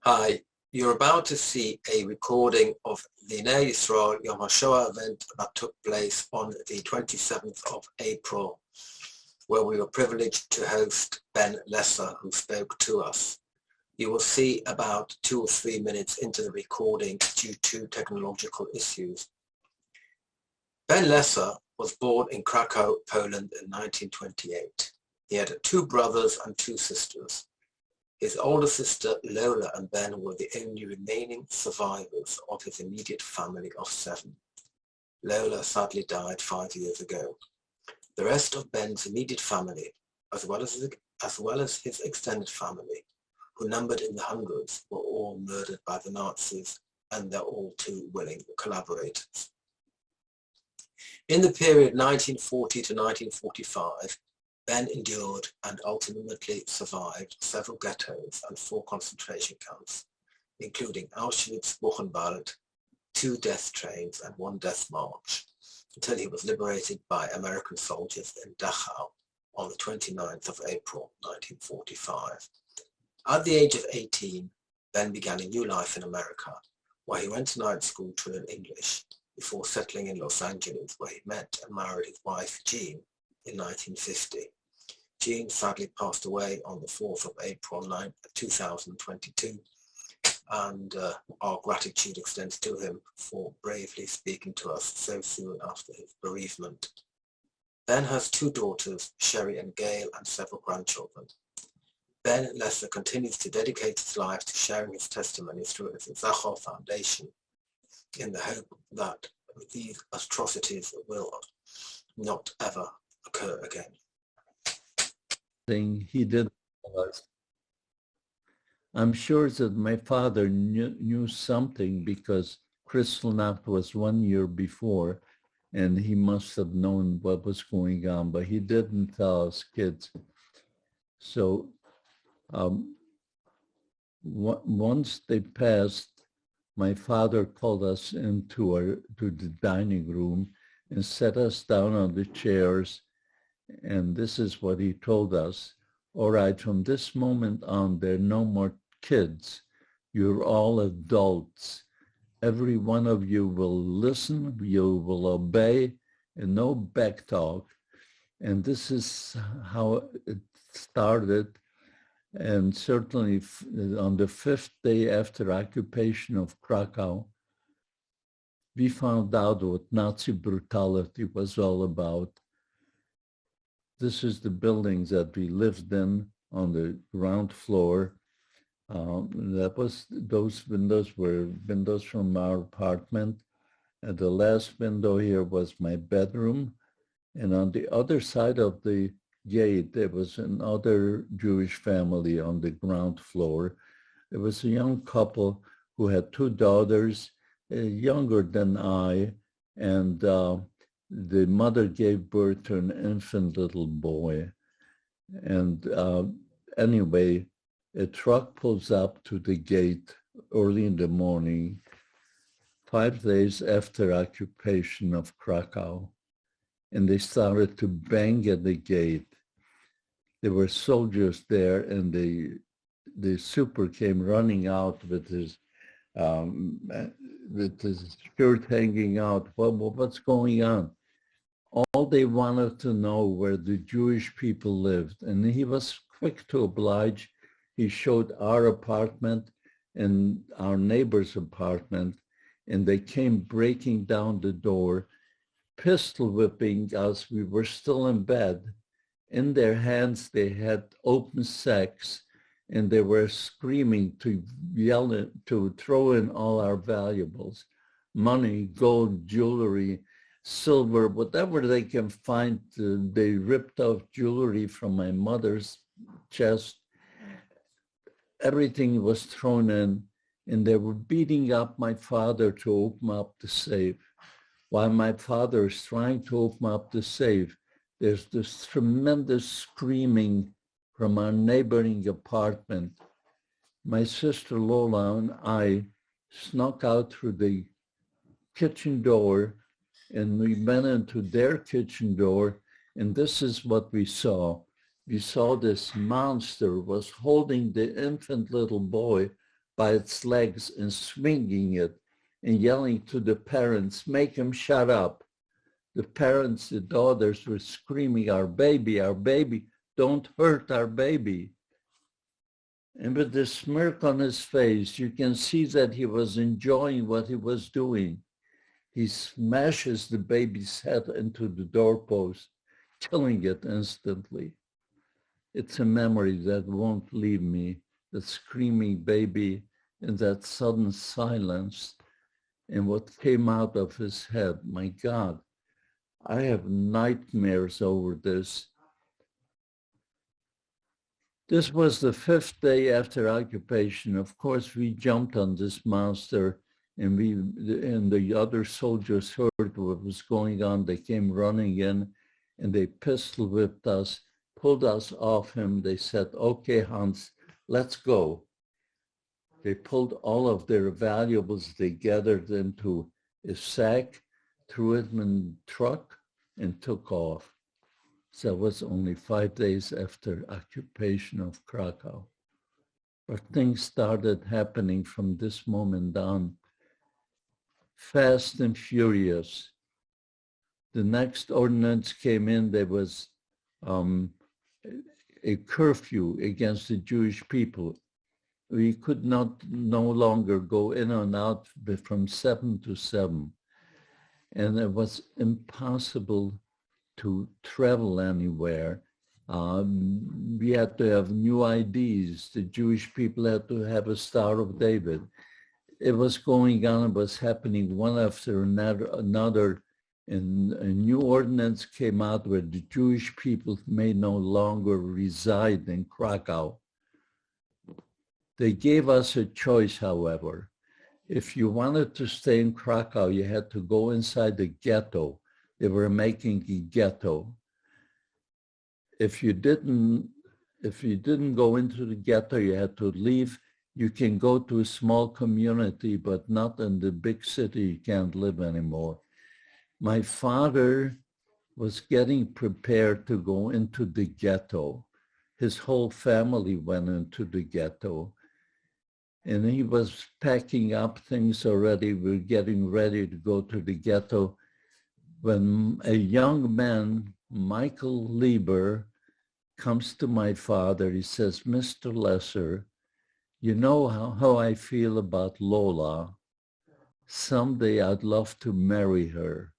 Hi, you're about to see a recording of the Ner Yisrael Yom HaShoah event that took place on the 27th of April, where we were privileged to host Ben Lesser, who spoke to us. You will see about 2 or 3 minutes into the recording due to technological issues. Ben Lesser was born in Krakow, Poland in 1928. He had 2 brothers and 2 sisters. His older sister Lola and Ben were the only remaining survivors of his immediate family of 7. Lola sadly died 5 years ago. The rest of Ben's immediate family, as well as his extended family, who numbered in the hundreds, were all murdered by the Nazis, and they're all too willing collaborators. In the period 1940 to 1945, Ben endured and ultimately survived several ghettos and 4 concentration camps, including Auschwitz, Buchenwald, 2 death trains and 1 death march, until he was liberated by American soldiers in Dachau on the 29th of April 1945. At the age of 18, Ben began a new life in America, where he went to night school to learn English, before settling in Los Angeles, where he met and married his wife Jean in 1950. Jean sadly passed away on the 4th of April 2022, and our gratitude extends to him for bravely speaking to us so soon after his bereavement. Ben has 2 daughters, Sherry and Gail, and several grandchildren. Ben Lesser continues to dedicate his life to sharing his testimony through his Dachau Foundation, in the hope that these atrocities will not ever occur again. Thing he did was, I'm sure that my father knew something, because Kristallnacht was 1 year before, and he must have known what was going on, but he didn't tell us kids. So once they passed, my father called us to the dining room and set us down on the chairs. And this is what he told us: all right, from this moment on, there are no more kids. You're all adults. Every one of you will listen, you will obey, and no back talk. And this is how it started. And certainly on the 5th day after occupation of Krakow, we found out what Nazi brutality was all about. This is the buildings that we lived in on the ground floor. Those windows were windows from our apartment. And the last window here was my bedroom. And on the other side of the gate, there was another Jewish family on the ground floor. There was a young couple who had 2 daughters, younger than I, and the mother gave birth to an infant little boy. And anyway, a truck pulls up to the gate early in the morning, 5 days after occupation of Krakow, and they started to bang at the gate. There were soldiers there, and the super came running out with his shirt hanging out. What's going on? All they wanted to know where the Jewish people lived, and he was quick to oblige. He showed our apartment and our neighbor's apartment, and they came breaking down the door, pistol whipping us. We were still in bed. In their hands, they had open sacks, and they were screaming to to throw in all our valuables: money, gold, jewelry, silver, whatever they can find. They ripped off jewelry from my mother's chest. Everything was thrown in, and they were beating up my father to open up the safe. While my father is trying to open up the safe, there's this tremendous screaming from our neighboring apartment. My sister Lola and I snuck out through the kitchen door, and we went into their kitchen door, and this is what we saw. We saw this monster was holding the infant little boy by its legs and swinging it and yelling to the parents, make him shut up. The parents, the daughters were screaming, our baby, don't hurt our baby. And with the smirk on his face, you can see that he was enjoying what he was doing. He smashes the baby's head into the doorpost, killing it instantly. It's a memory that won't leave me, that screaming baby and that sudden silence and what came out of his head. My God, I have nightmares over this. This was the 5th day after occupation. Of course, we jumped on this monster, and the other soldiers heard what was going on. They came running in, and they pistol whipped us, pulled us off him. They said, okay, Hans, let's go. They pulled all of their valuables. They gathered into a sack, threw it in the truck, and took off. So that was only 5 days after occupation of Krakow. But things started happening from this moment on, fast and furious. The next ordinance came in. There was a curfew against the Jewish people. We could no longer go in and out from 7 to 7. And it was impossible to travel anywhere. We had to have new IDs. The Jewish people had to have a Star of David. It was going on, it was happening one after another. And a new ordinance came out where the Jewish people may no longer reside in Krakow. They gave us a choice, however. If you wanted to stay in Krakow, you had to go inside the ghetto. They were making a ghetto. If you didn't go into the ghetto, you had to leave. You can go to a small community, but not in the big city. You can't live anymore. My father was getting prepared to go into the ghetto. His whole family went into the ghetto. And he was packing up things already. We're getting ready to go to the ghetto when a young man, Michael Lieber, comes to my father. He says, Mr. Lesser, you know how I feel about Lola. Someday I'd love to marry her,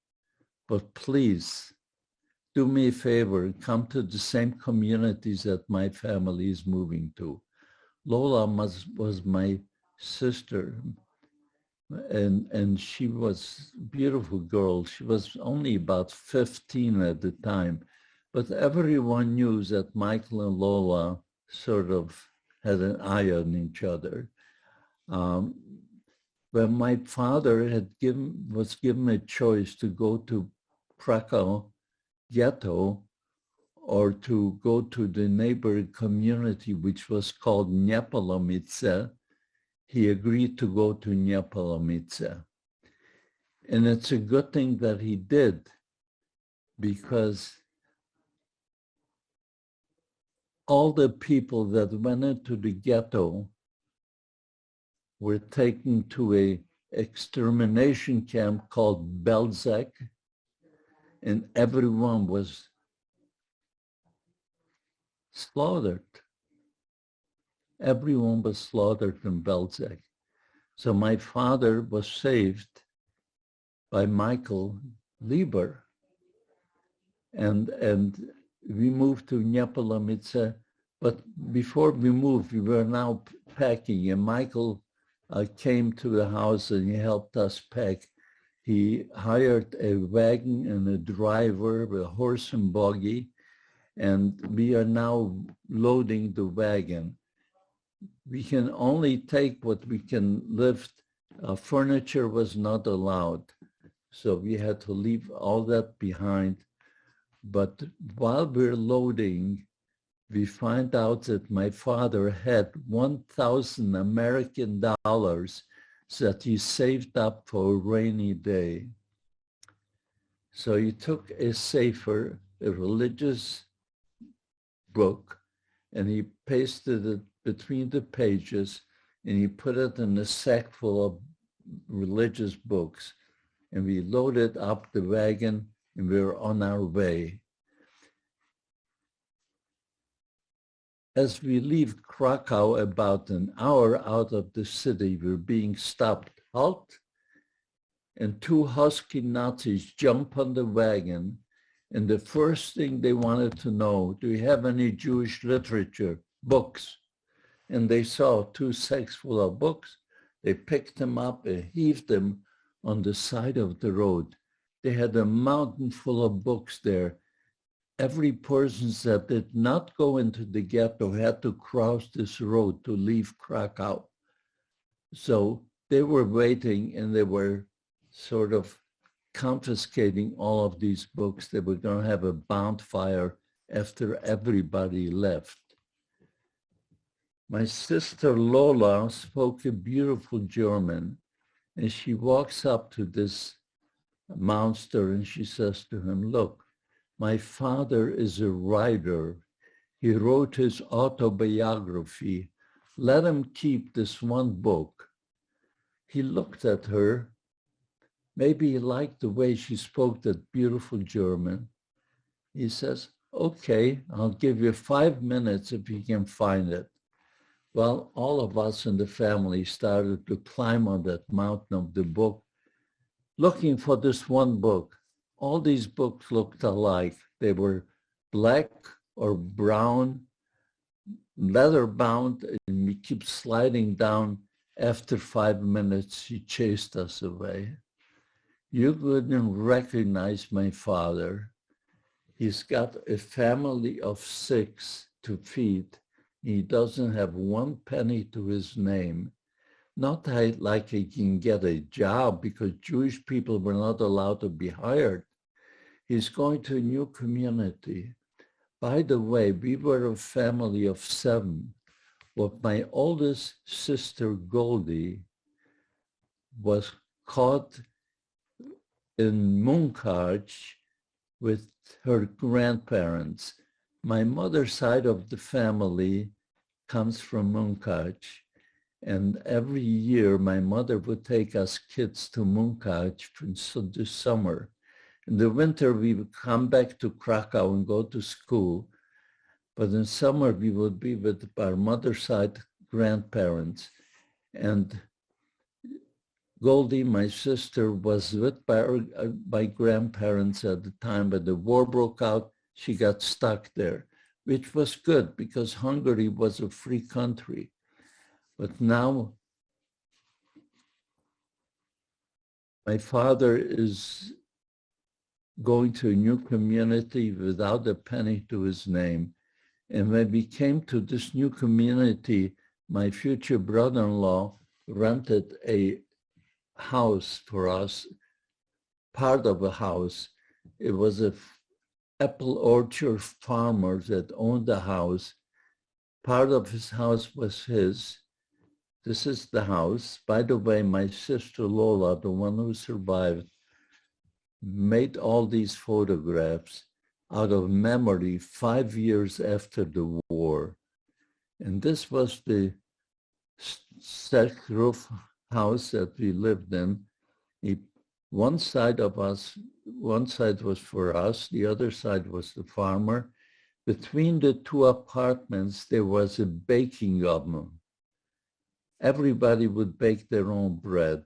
but please do me a favor and come to the same communities that my family is moving to. Lola was my sister, and she was a beautiful girl. She was only about 15 at the time, but everyone knew that Michael and Lola sort of had an eye on each other. When my father was given a choice to go to Krakow Ghetto or to go to the neighboring community, which was called Niepolomice, he agreed to go to Niepolomice. And it's a good thing that he did, because all the people that went into the ghetto were taken to an extermination camp called Belzec, and everyone was slaughtered. Everyone was slaughtered in Belzec. So my father was saved by Michael Lieber. And we moved to Niepolomice, but before we moved, we were now packing, and Michael came to the house and he helped us pack. He hired a wagon and a driver, a horse and buggy, and we are now loading the wagon. We can only take what we can lift. Furniture was not allowed, so we had to leave all that behind. But while we're loading, we find out that my father had 1,000 American dollars that he saved up for a rainy day. So he took a sefer, a religious book, and he pasted it between the pages, and he put it in a sack full of religious books. And we loaded up the wagon and we were on our way. As we leave Krakow, about an hour out of the city, we're being stopped. Halt! And two husky Nazis jump on the wagon, and the first thing they wanted to know, do you have any Jewish literature, books? And they saw two sacks full of books. They picked them up and heaved them on the side of the road. They had a mountain full of books there. Every person that did not go into the ghetto had to cross this road to leave Krakow. So they were waiting, and they were sort of confiscating all of these books. They were going to have a bonfire after everybody left. My sister Lola spoke a beautiful German, and she walks up to this monster and she says to him, look, my father is a writer. He wrote his autobiography. Let him keep this one book. He looked at her. Maybe he liked the way she spoke that beautiful German. He says, okay, I'll give you 5 minutes if you can find it. Well, all of us in the family started to climb on that mountain of the book, looking for this one book. All these books looked alike. They were black or brown, leather bound, and we keep sliding down. After 5 minutes, she chased us away. You wouldn't recognize my father. He's got a family of 6 to feed. He doesn't have 1 penny to his name. Not like he can get a job, because Jewish people were not allowed to be hired. He's going to a new community. By the way, we were a family of 7. But my oldest sister, Goldie, was caught in Munkach with her grandparents. My mother's side of the family comes from Munkach, and every year my mother would take us kids to Munkach this summer. In the winter, we would come back to Krakow and go to school, but in summer we would be with our mother's side grandparents. And Goldie, my sister, was with my grandparents at the time, but the war broke out. She got stuck there, which was good because Hungary was a free country. But now my father is going to a new community without a penny to his name. And when we came to this new community, my future brother-in-law rented a house for us, part of a house. It was a apple orchard farmer that owned the house. Part of his house was his. This is the house. By the way, my sister Lola, the one who survived, made all these photographs out of memory 5 years after the war. And this was the sack roof house that we lived in. One side was for us, the other side was the farmer. Between the 2 apartments, there was a baking oven. Everybody would bake their own bread.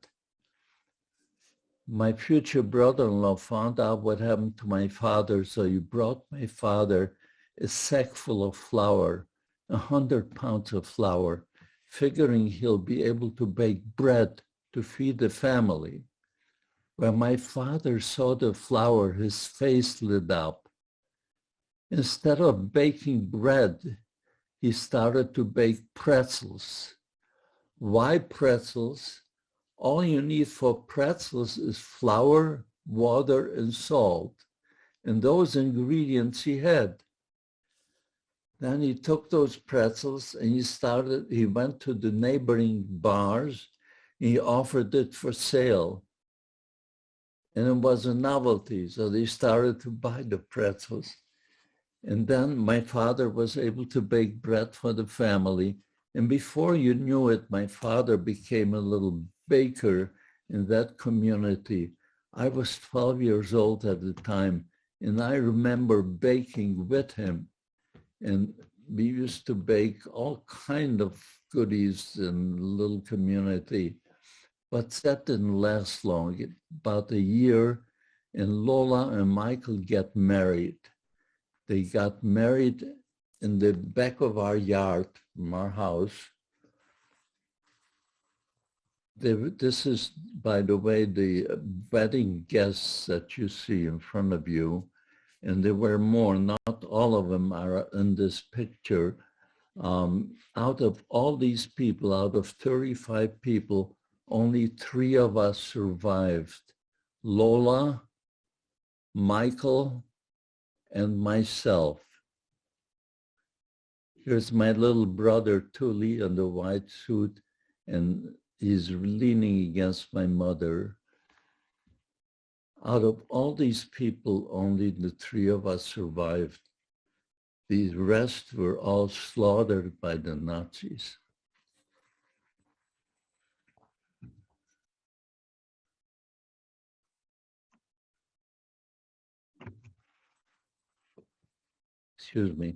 My future brother-in-law found out what happened to my father, so he brought my father a sack full of flour, 100 pounds of flour, figuring he'll be able to bake bread to feed the family. When my father saw the flour, his face lit up. Instead of baking bread, he started to bake pretzels. Why pretzels? All you need for pretzels is flour, water, and salt. And those ingredients he had. Then he took those pretzels and he went to the neighboring bars. And he offered it for sale. And it was a novelty, so they started to buy the pretzels. And then my father was able to bake bread for the family. And before you knew it, my father became a little baker in that community. I was 12 years old at the time, and I remember baking with him. And we used to bake all kind of goodies in the little community. But that didn't last long, about a year, and Lola and Michael get married. They got married in the back of our yard from our house. This is, by the way, the wedding guests that you see in front of you. And there were more, not all of them are in this picture. Out of all these people, out of 35 people, only 3 of us survived. Lola, Michael, and myself. Here's my little brother, Tully, in the white suit, and he's leaning against my mother. Out of all these people, only the 3 of us survived. The rest were all slaughtered by the Nazis. Excuse me.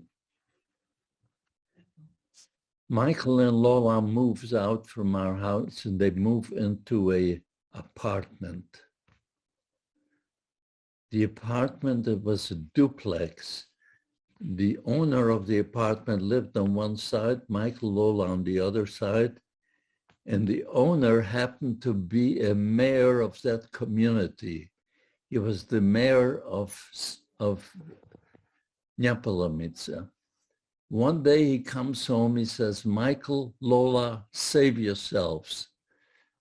Michael and Lola moves out from our house and they move into an apartment. The apartment, it was a duplex. The owner of the apartment lived on one side, Michael, Lola on the other side, and the owner happened to be a mayor of that community. He was the mayor of Nyapalamitsa. One day he comes home, he says, Michael, Lola, save yourselves.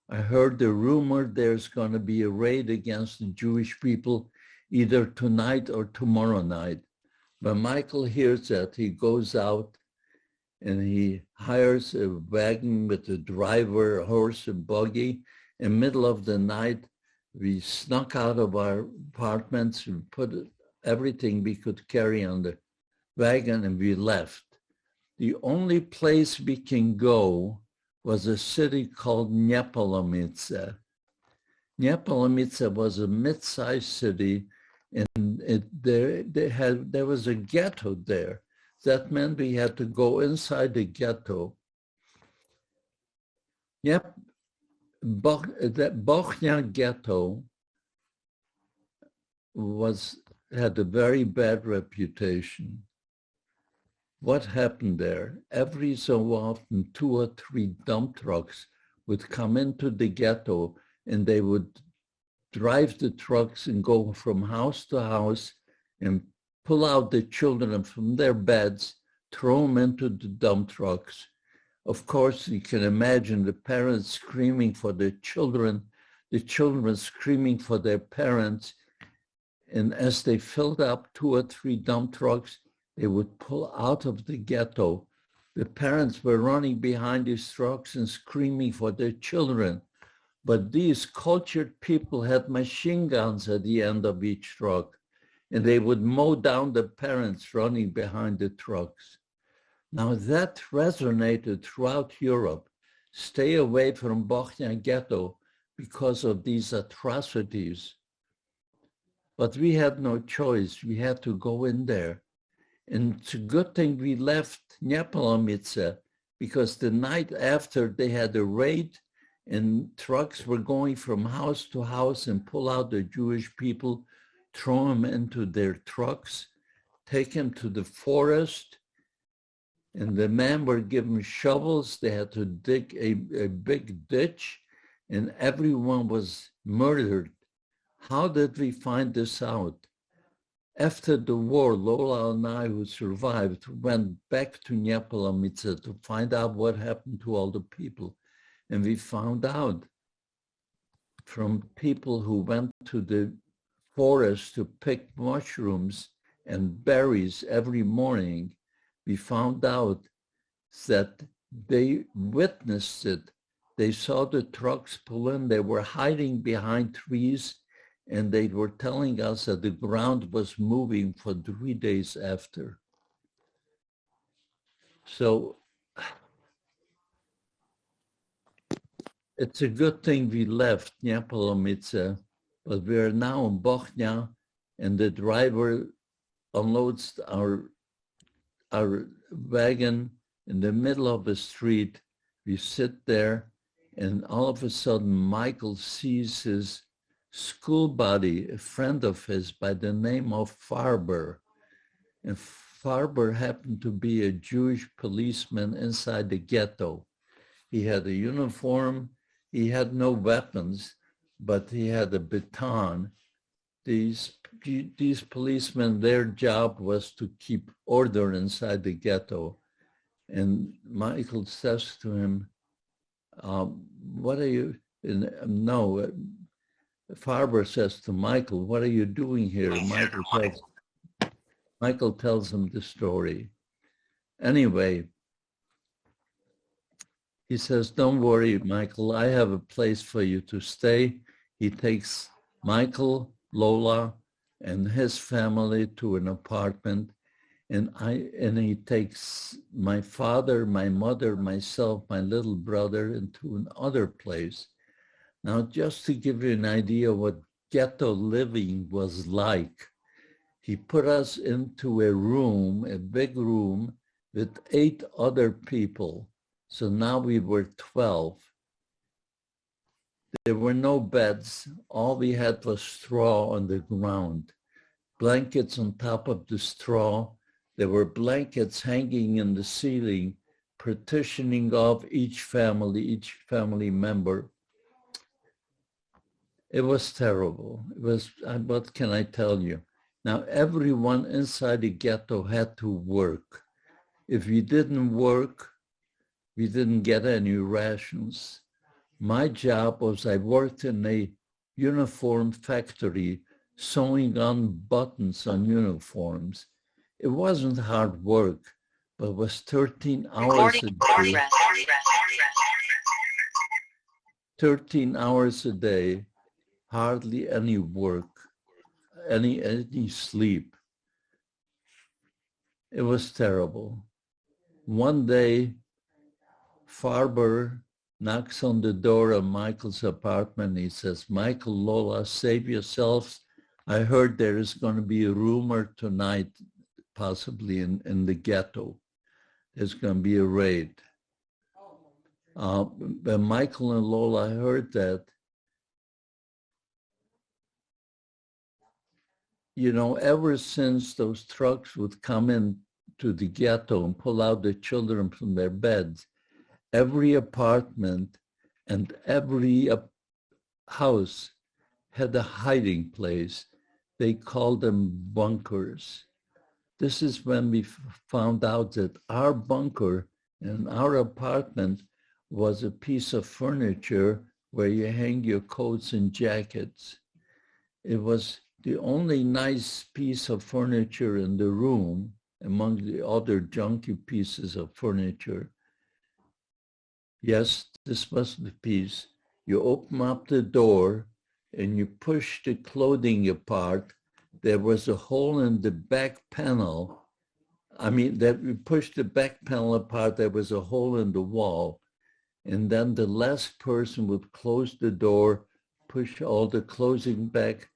I heard the rumor there's going to be a raid against the Jewish people either tonight or tomorrow night. When Michael hears that, he goes out and he hires a wagon with a driver, a horse, and buggy. In the middle of the night, we snuck out of our apartments and put everything we could carry on the wagon and we left. The only place we can go was a city called Nyapalamitsa. Nyapalamitsa was a mid-sized city, and there was a ghetto there. That meant we had to go inside the ghetto. That Bochnia ghetto had a very bad reputation. What happened there? Every so often, 2 or 3 dump trucks would come into the ghetto and they would drive the trucks and go from house to house and pull out the children from their beds, throw them into the dump trucks. Of course, you can imagine the parents screaming for their children, the children screaming for their parents. And as they filled up 2 or 3 dump trucks, they would pull out of the ghetto. The parents were running behind these trucks and screaming for their children. But these cultured people had machine guns at the end of each truck, and they would mow down the parents running behind the trucks. Now that resonated throughout Europe. Stay away from Bochnia Ghetto because of these atrocities. But we had no choice. We had to go in there. And it's a good thing we left Nyapalamitsa, because the night after they had a raid and trucks were going from house to house and pull out the Jewish people, throw them into their trucks, take them to the forest, and the men were given shovels. They had to dig a big ditch, and everyone was murdered. How did we find this out? After the war, Lola and I, who survived, went back to Nyapalamitsa to find out what happened to all the people. And we found out from people who went to the forest to pick mushrooms and berries every morning, we found out that they witnessed it. They saw the trucks pull in. They were hiding behind trees, and they were telling us that the ground was moving for 3 days after. So It's a good thing we left Nyapalomitsa, but we are now in Bochnia, and the driver unloads our wagon in the middle of the street. We sit there, and all of a sudden, Michael sees his school buddy, a friend of his by the name of Farber. And Farber happened to be a Jewish policeman inside the ghetto. He had a uniform. He had no weapons, but he had a baton. These policemen, their job was to keep order inside the ghetto. And Michael says to him, what are you, Farber says to Michael, what are you doing here? Michael tells him the story. Anyway, he says, don't worry, Michael, I have a place for you to stay. He takes Michael, Lola, and his family to an apartment. And he takes my father, my mother, myself, my little brother into another place. Now, just to give you an idea what ghetto living was like, he put us into a room, a big room, with 8 other people. So now we were 12. There were no beds. All we had was straw on the ground, blankets on top of the straw. There were blankets hanging in the ceiling, partitioning off each family member. It was terrible. It was, what can I tell you? Now, everyone inside the ghetto had to work. If we didn't work, we didn't get any rations. My job was I worked in a uniform factory, sewing on buttons on uniforms. It wasn't hard work, but it was 13 hours a day. 13 hours a day, hardly any work, any sleep. It was terrible. One day, Farber knocks on the door of Michael's apartment. He says, Michael, Lola, save yourselves. I heard there is going to be a rumor tonight, possibly in the ghetto. There's going to be a raid. When Michael and Lola heard that, ever since those trucks would come in to the ghetto and pull out the children from their beds, every apartment and every house had a hiding place. They called them bunkers. This is when we found out that our bunker in our apartment was a piece of furniture where you hang your coats and jackets. It was the only nice piece of furniture in the room among the other junky pieces of furniture. Yes, this was the piece. You open up the door and you push the clothing apart. There was a hole in the back panel. That we pushed the back panel apart, there was a hole in the wall. And then the last person would close the door, push all the closing back,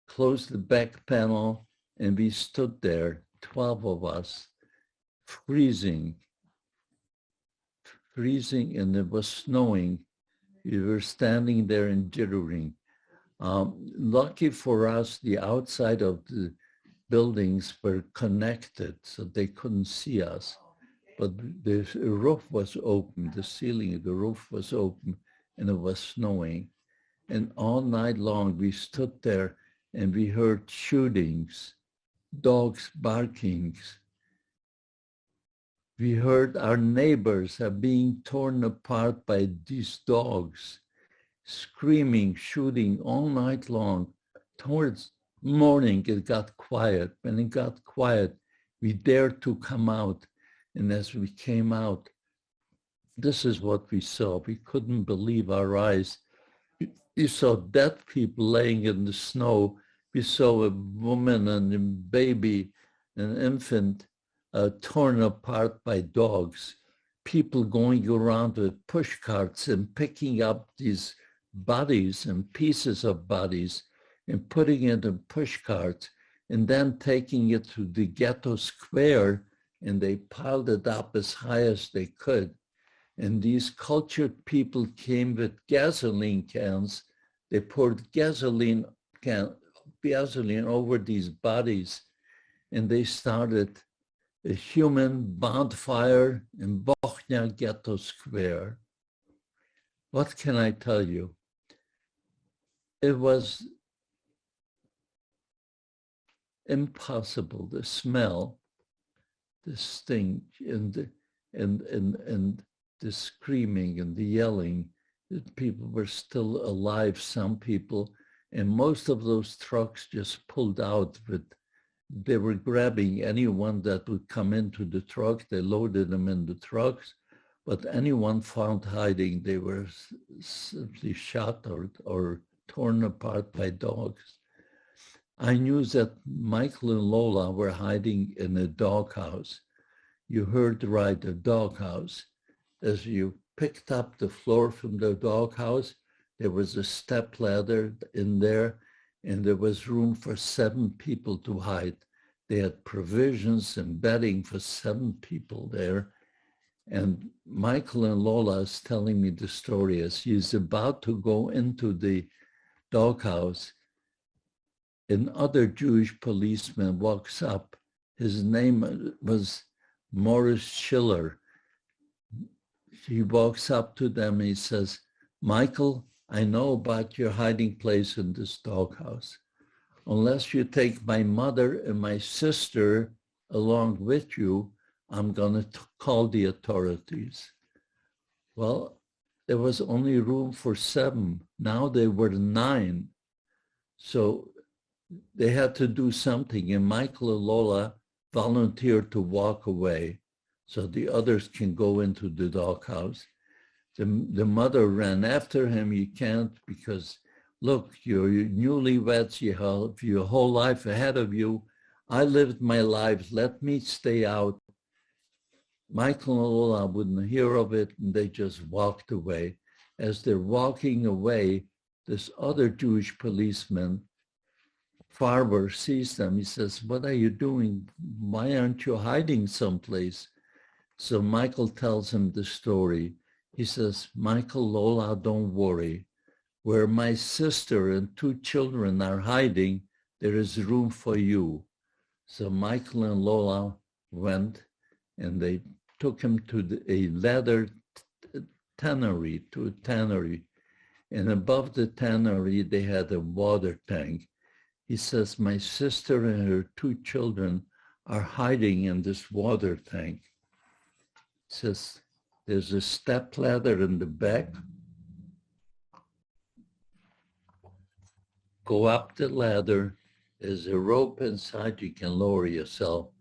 close the back panel, and we stood there, 12 of us, freezing, and it was snowing. We were standing there and jittering. Lucky for us, the outside of the buildings were connected, so they couldn't see us. But the roof was open, the ceiling of the roof was open, and it was snowing. And all night long, we stood there and we heard shootings, dogs barking. We heard our neighbors are being torn apart by these dogs, screaming, shooting all night long. Towards morning, it got quiet. When it got quiet, we dared to come out. And as we came out, this is what we saw. We couldn't believe our eyes. We saw dead people laying in the snow. We saw a woman and a baby, an infant, torn apart by dogs. people going around with push carts and picking up these bodies and pieces of bodies and putting it in push carts and then taking it to the ghetto square, and they piled it up as high as they could. And these cultured people came with gasoline cans. They poured gasoline over these bodies, and they started a human bonfire in Buchenwald Ghetto Square. What can I tell you? It was impossible. The smell, the stink, and the screaming and the yelling. That people were still alive, some people, and most of those trucks just pulled out with. They were grabbing anyone that would come into the truck. They loaded them in the trucks, but anyone found hiding, they were simply shot or torn apart by dogs. I knew that Michael and Lola were hiding in a doghouse. You heard right, a doghouse. As you picked up the floor from the doghouse, there was a step ladder in there, and there was room for 7 people to hide. They had provisions and bedding for 7 people there. And Michael and Lola is telling me the story as he's about to go into the doghouse. Another Jewish policeman walks up. His name was Morris Schiller. He walks up to them and he says, "Michael, I know about your hiding place in this doghouse. Unless you take my mother and my sister along with you, I'm going to call the authorities." Well, there was only room for 7. Now there were 9. So they had to do something. And Michael and Lola volunteered to walk away so the others can go into the doghouse. The mother ran after him. "You can't, because look, you're newlyweds, you have your whole life ahead of you. I lived my life, let me stay out." Michael and Lola wouldn't hear of it, and they just walked away. As they're walking away, this other Jewish policeman, Farber, sees them. He says, "What are you doing? Why aren't you hiding someplace?" So Michael tells him the story. He says, "Michael, Lola, don't worry. Where my sister and 2 children are hiding, there is room for you." So Michael and Lola went, and they took him to a leather tannery, And above the tannery, they had a water tank. He says, "My sister and her 2 children are hiding in this water tank." He says, "There's a step ladder in the back. Go up the ladder. There's a rope inside. You can lower yourself."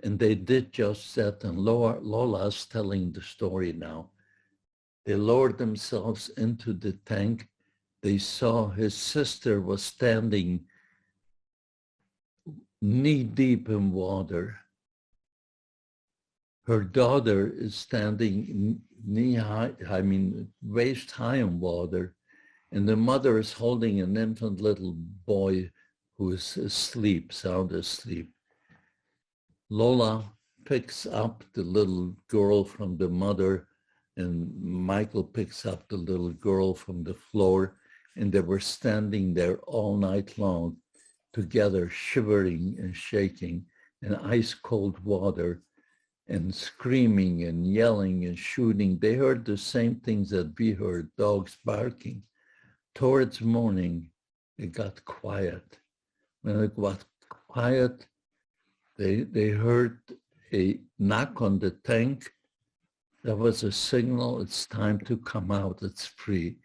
And they did just that. And Lola's telling the story now. They lowered themselves into the tank. They saw his sister was standing knee deep in water. Her daughter is standing knee high, waist high in water. And the mother is holding an infant little boy who is asleep, sound asleep. Lola picks up the little girl from the mother, and Michael picks up the little girl from the floor, and they were standing there all night long together, shivering and shaking in ice cold water and screaming and yelling and shooting. They heard the same things that we heard, dogs barking. Towards morning, it got quiet. When it got quiet, they heard a knock on the tank. That was a signal, it's time to come out, it's free.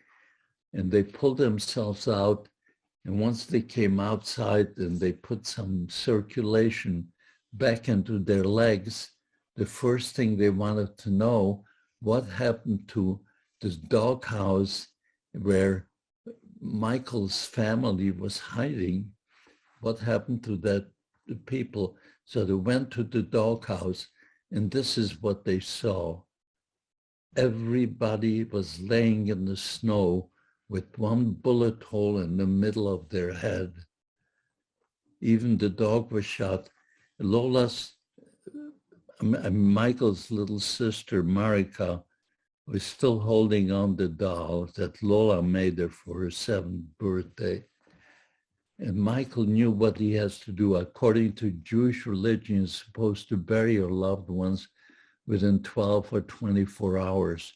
And they pulled themselves out. And once they came outside and they put some circulation back into their legs, the first thing they wanted to know, what happened to this doghouse where Michael's family was hiding? What happened to the people? So they went to the doghouse, and this is what they saw. everybody was laying in the snow with one bullet hole in the middle of their head. Even the dog was shot. Michael's little sister, Marika, was still holding on the doll that Lola made her for her 7th birthday. And Michael knew what he has to do. According to Jewish religion, he's supposed to bury your loved ones within 12 or 24 hours.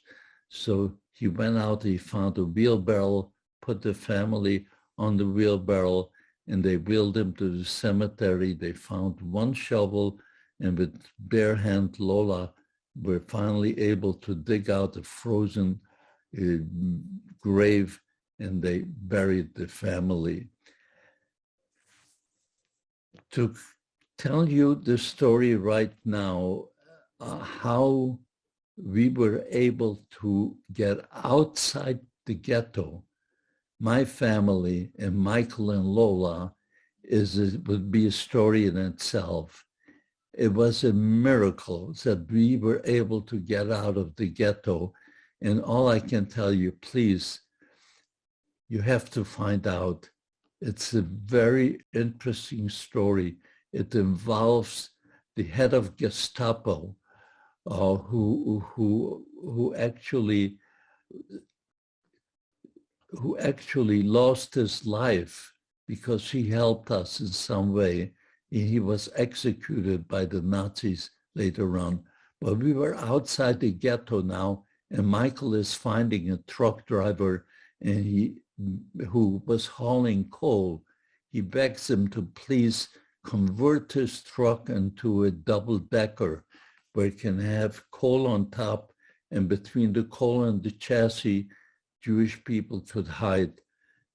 So he went out, he found a wheelbarrow, put the family on the wheelbarrow, and they wheeled him to the cemetery. They found one shovel, and with bare hand, Lola were finally able to dig out a frozen grave, and they buried the family. To tell you the story right now, how we were able to get outside the ghetto, my family and Michael and Lola, would be a story in itself. It was a miracle that we were able to get out of the ghetto. And all I can tell you, please, you have to find out. It's a very interesting story. It involves the head of Gestapo, who actually lost his life because he helped us in some way. He was executed by the Nazis later on. But we were outside the ghetto now, and Michael is finding a truck driver who was hauling coal. He begs him to please convert his truck into a double-decker where it can have coal on top, and between the coal and the chassis, Jewish people could hide.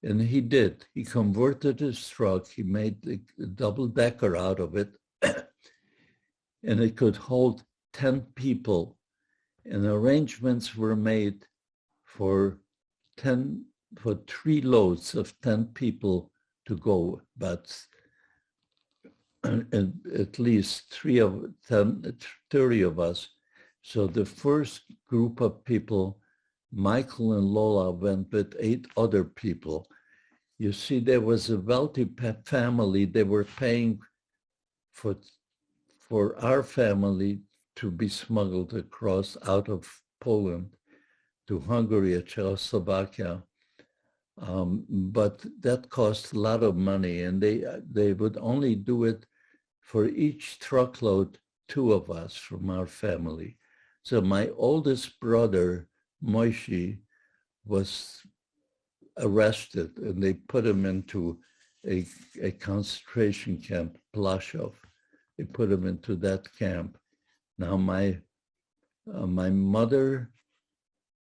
And he did. He converted his truck. He made a double-decker out of it, and it could hold 10 people. And arrangements were made for 3 loads of 10 people to go, but at least 30 of us. So the first group of people, Michael and Lola went with 8 other people. You see, there was a wealthy family. They were paying for our family to be smuggled across out of Poland to Hungary or Czechoslovakia. But that cost a lot of money, and they would only do it for each truckload, 2 of us from our family. So my oldest brother, Moishi, was arrested, and they put him into a concentration camp, Plaszów. They put him into that camp. Now my mother,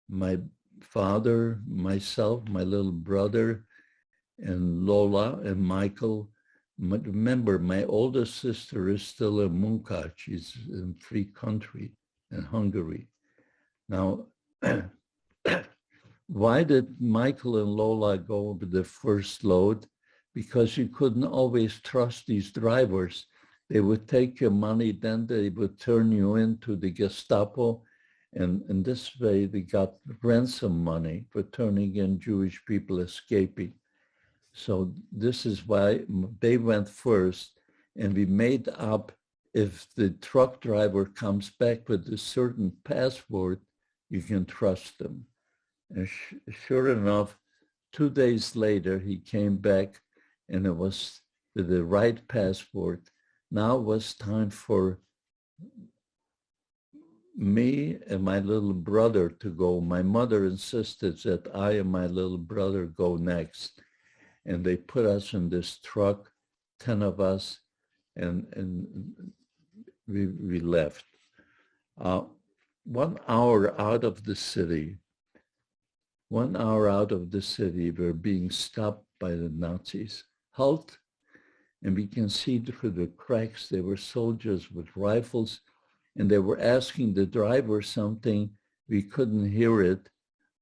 my father, myself, my little brother, and Lola and Michael. Remember, my oldest sister is still in Munkac. She's in free country in Hungary. Now, why did Michael and Lola go with the first load? Because you couldn't always trust these drivers. They would take your money, then they would turn you into the Gestapo. And in this way, they got ransom money for turning in Jewish people escaping. So this is why they went first, and we made up, if the truck driver comes back with a certain passport, you can trust them. And sure enough, 2 days later, he came back, and it was with the right passport. Now it was time for me and my little brother to go. My mother insisted that I and my little brother go next. And they put us in this truck, 10 of us, and we left. 1 hour out of the city, we're being stopped by the Nazis. Halt, and we can see through the cracks, there were soldiers with rifles, and they were asking the driver something. We couldn't hear it,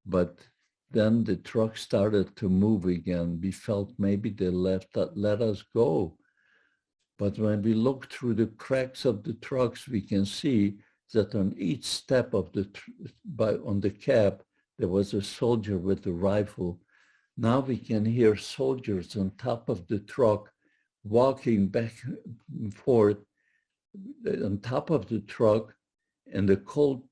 but then the truck started to move again. We felt maybe they let us go. But when we look through the cracks of the trucks, we can see that on each step of on the cab, there was a soldier with a rifle. Now we can hear soldiers on top of the truck walking back and forth on top of the truck, and the cold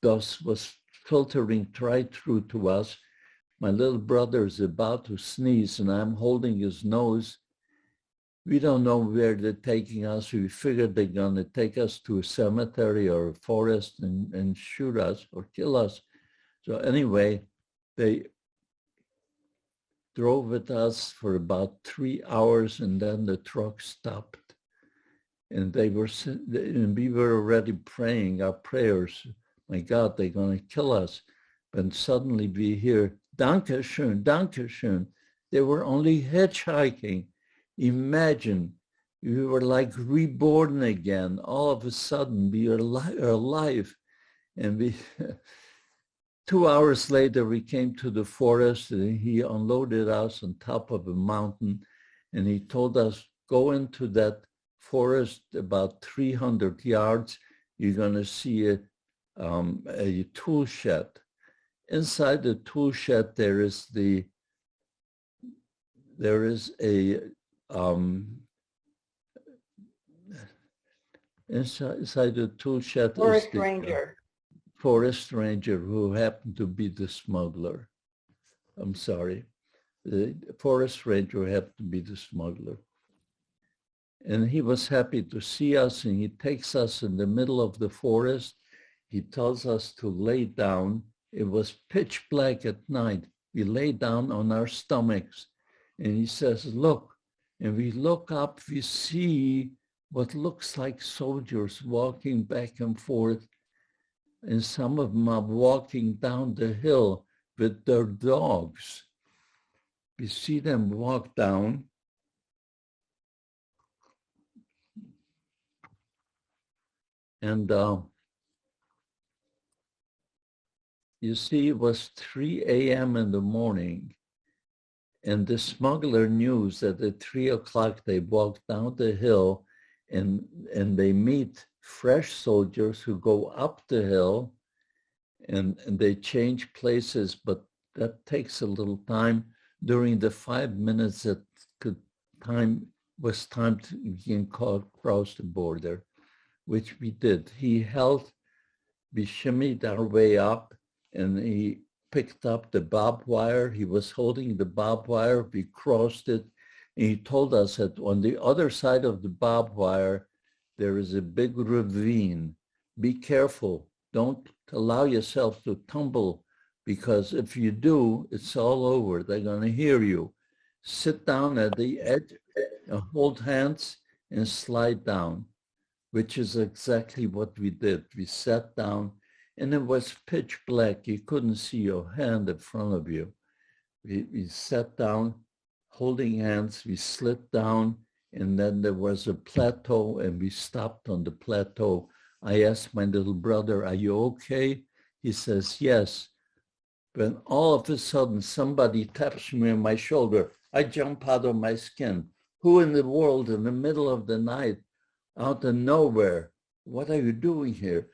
dust was filtering right through to us. My little brother is about to sneeze, and I'm holding his nose. We don't know where they're taking us. We figured they're going to take us to a cemetery or a forest and shoot us or kill us. So anyway, they drove with us for about 3 hours, and then the truck stopped. And we were already praying our prayers. My God, they're going to kill us. But suddenly we hear, Danke schön, Danke schön. They were only hitchhiking. Imagine, we were like reborn again. All of a sudden, we are alive. And 2 hours later, we came to the forest, and he unloaded us on top of a mountain. And he told us, go into that forest about 300 yards. You're going to see a tool shed. Inside the tool shed, there is inside the tool shed Forest is the ranger. Forest ranger who happened to be the smuggler. I'm sorry. The forest ranger happened to be the smuggler. And he was happy to see us, and he takes us in the middle of the forest. He tells us to lay down. It was pitch black at night. We lay down on our stomachs, and he says, look. And we look up, we see what looks like soldiers walking back and forth, and some of them are walking down the hill with their dogs. We see them walk down. And you see, it was 3 a.m. in the morning, and the smuggler knew that at 3 o'clock they walk down the hill and they meet fresh soldiers who go up the hill, and they change places, but that takes a little time. During the 5 minutes that was time to cross the border, which we did. We shimmied our way up, and he picked up the barbed wire. He was holding the barbed wire. We crossed it, and he told us that on the other side of the barbed wire, there is a big ravine. Be careful. Don't allow yourself to tumble, because if you do, it's all over. They're going to hear you. Sit down at the edge, hold hands, and slide down, which is exactly what we did. We sat down, and it was pitch black. You couldn't see your hand in front of you. We sat down, holding hands. We slid down, and then there was a plateau, and we stopped on the plateau. I asked my little brother, are you okay? He says, yes. When all of a sudden, somebody taps me on my shoulder, I jump out of my skin. Who in the world, in the middle of the night, out of nowhere, what are you doing here?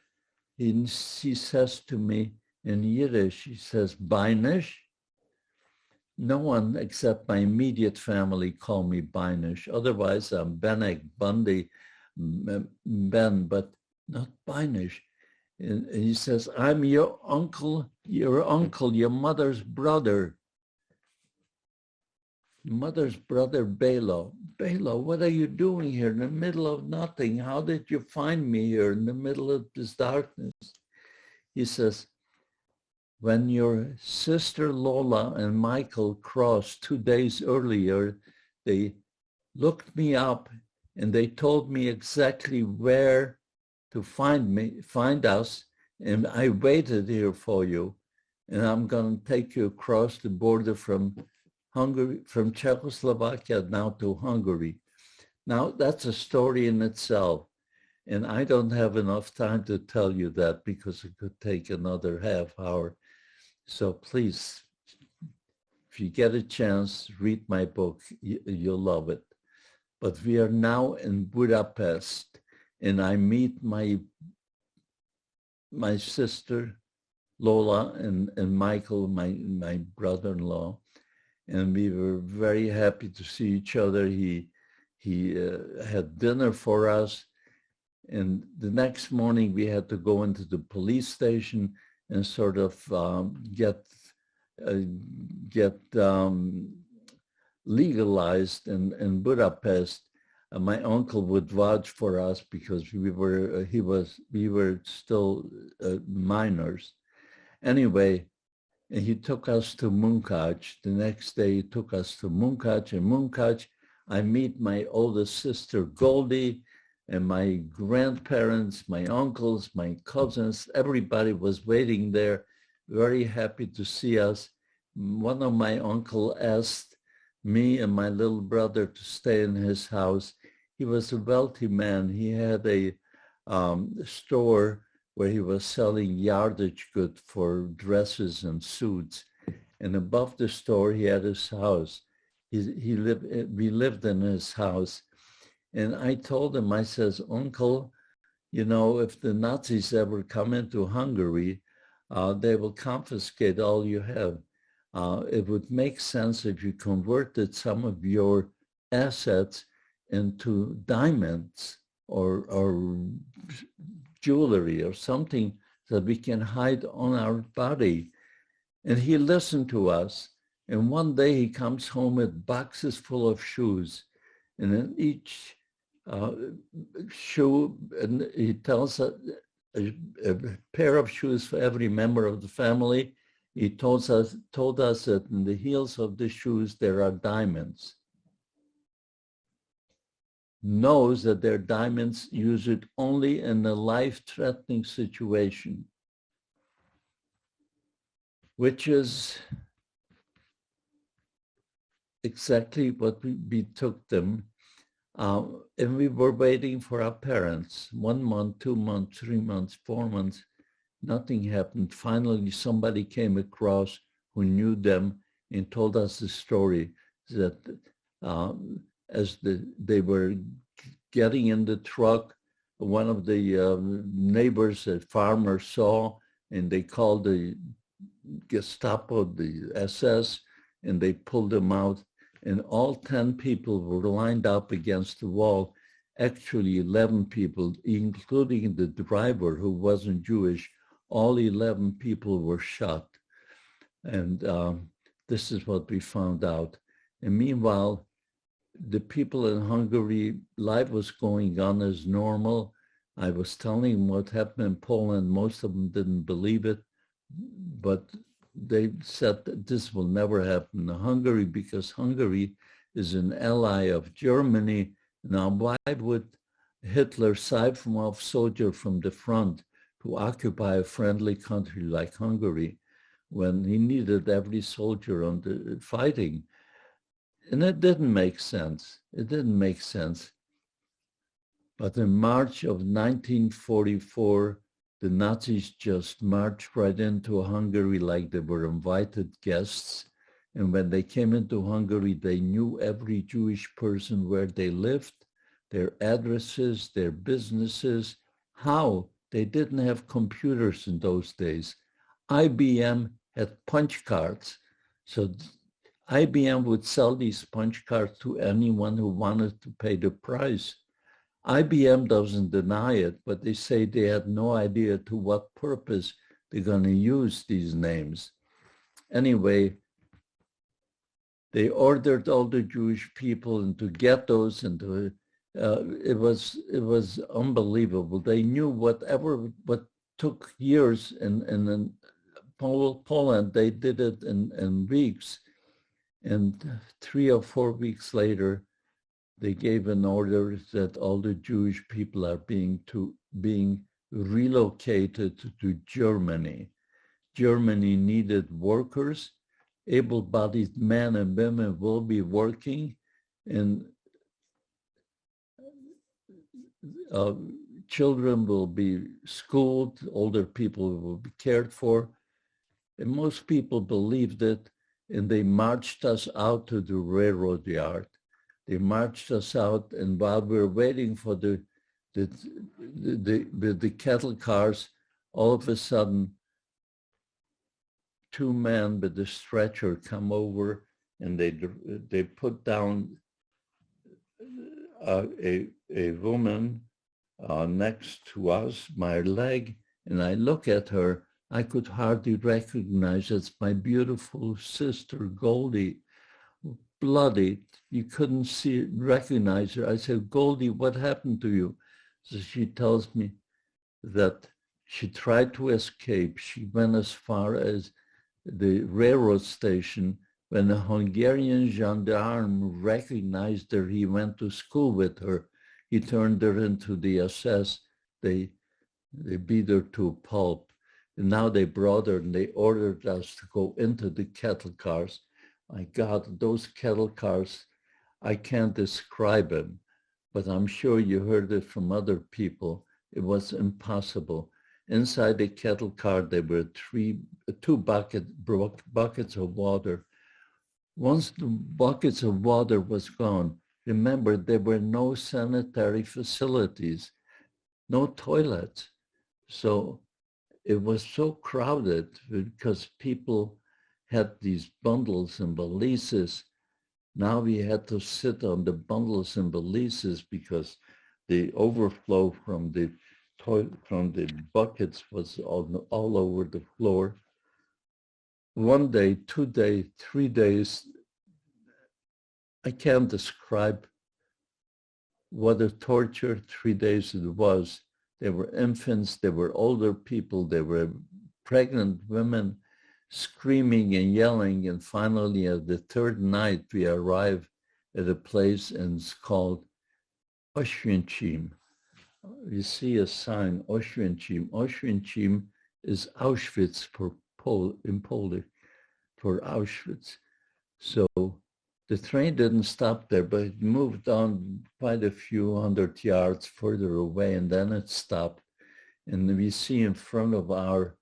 He says to me in Yiddish, he says, Beinish. No one except my immediate family call me Beinish. Otherwise, I'm Benek, Bundy, Ben, but not Beinish. And he says, I'm your uncle, your mother's brother. Mother's brother, Bela. Bela, what are you doing here in the middle of nothing? How did you find me here in the middle of this darkness? He says, when your sister Lola and Michael crossed 2 days earlier, they looked me up and they told me exactly where to find us, and I waited here for you, and I'm going to take you across the border from Hungary, from Czechoslovakia now to Hungary. Now, that's a story in itself, and I don't have enough time to tell you that because it could take another half hour. So please, if you get a chance, read my book. You'll love it. But we are now in Budapest, and I meet my my sister, Lola, and Michael, my brother-in-law, and we were very happy to see each other. He had dinner for us, and the next morning we had to go into the police station and sort of get legalized in Budapest. My uncle would vouch for us because we were still minors. Anyway, and he took us to Munkac. The next day he took us to Munkac. In Munkac, I meet my oldest sister, Goldie, and my grandparents, my uncles, my cousins. Everybody was waiting there, very happy to see us. One of my uncle asked me and my little brother to stay in his house. He was a wealthy man. He had a store where he was selling yardage goods for dresses and suits. And above the store, he had his house. We lived in his house. And I told him, I says, Uncle, you know, if the Nazis ever come into Hungary, they will confiscate all you have. It would make sense if you converted some of your assets into diamonds or jewelry or something that we can hide on our body. And he listened to us. And one day he comes home with boxes full of shoes. And in each shoe, and he tells us a pair of shoes for every member of the family. He told us that in the heels of the shoes there are diamonds. Knows that they're diamonds, use it only in a life-threatening situation, which is exactly what we took them. And we were waiting for our parents. 1 month, 2 months, 3 months, 4 months, nothing happened. Finally, somebody came across who knew them and told us the story that as they were getting in the truck, one of the neighbors, a farmer, saw, and they called the Gestapo, the SS, and they pulled them out. And all 10 people were lined up against the wall. Actually, 11 people, including the driver who wasn't Jewish, all 11 people were shot. And this is what we found out. And meanwhile, the people in Hungary, life was going on as normal. I was telling them what happened in Poland. Most of them didn't believe it, but they said that this will never happen in Hungary because Hungary is an ally of Germany. Now, why would Hitler siphon off soldiers from the front to occupy a friendly country like Hungary when he needed every soldier on the fighting? And it didn't make sense. It didn't make sense. But in March of 1944, the Nazis just marched right into Hungary like they were invited guests. And when they came into Hungary, they knew every Jewish person where they lived, their addresses, their businesses. How? They didn't have computers in those days. IBM had punch cards. So IBM would sell these punch cards to anyone who wanted to pay the price. IBM doesn't deny it, but they say they had no idea to what purpose they're going to use these names. Anyway, they ordered all the Jewish people into ghettos, into it was unbelievable. They knew what took years in Poland, they did it in weeks. And 3 or 4 weeks later, they gave an order that all the Jewish people are being relocated to Germany. Germany needed workers. Able-bodied men and women will be working, and children will be schooled, older people will be cared for. And most people believed it, and they marched us out to the railroad yard. They marched us out, and while we were waiting for the cattle cars, all of a sudden, two men with a stretcher come over and they put down a woman next to us, my leg, and I look at her. I could hardly recognize it's my beautiful sister, Goldie, bloody. You couldn't recognize her. I said, Goldie, what happened to you? So she tells me that she tried to escape. She went as far as the railroad station. When a Hungarian gendarme recognized her, he went to school with her. He turned her into the SS. They beat her to a pulp. And now they brought her and they ordered us to go into the kettle cars. My God, those kettle cars, I can't describe them, but I'm sure you heard it from other people. It was impossible. Inside the kettle car, there were two buckets of water. Once the buckets of water was gone, remember, there were no sanitary facilities, no toilets. So it was so crowded because people had these bundles and valises. Now we had to sit on the bundles and valises because the overflow from the buckets was all over the floor. 1 day, 2 days, 3 days, I can't describe what a torture 3 days it was. There were infants, there were older people, there were pregnant women screaming and yelling. And finally, at the third night, we arrived at a place and it's called Auschwitz. You see a sign, Auschwitz. Auschwitz is Auschwitz in Polish, for Auschwitz. So the train didn't stop there, but it moved on quite a few hundred yards further away, and then it stopped. And we see in front of our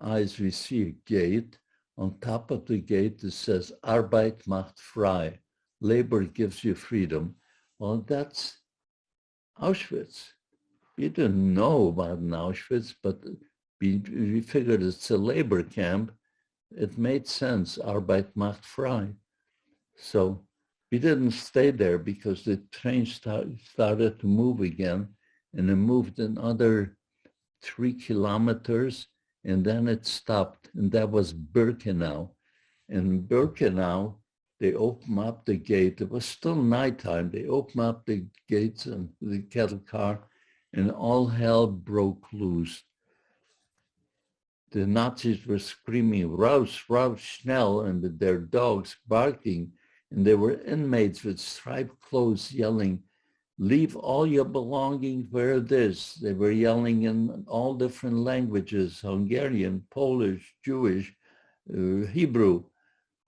eyes, we see a gate. On top of the gate, it says, Arbeit macht frei. Labor gives you freedom. Well, that's Auschwitz. We didn't know about an Auschwitz, but we figured it's a labor camp. It made sense, Arbeit macht frei. So we didn't stay there because the train started to move again, and it moved another 3 kilometers, and then it stopped, and that was Birkenau. In Birkenau, they opened up the gate. It was still nighttime. They opened up the gates and the kettle car, and all hell broke loose. The Nazis were screaming, raus, raus, schnell, and with their dogs barking. And there were inmates with striped clothes yelling, leave all your belongings where it is. They were yelling in all different languages, Hungarian, Polish, Jewish, Hebrew.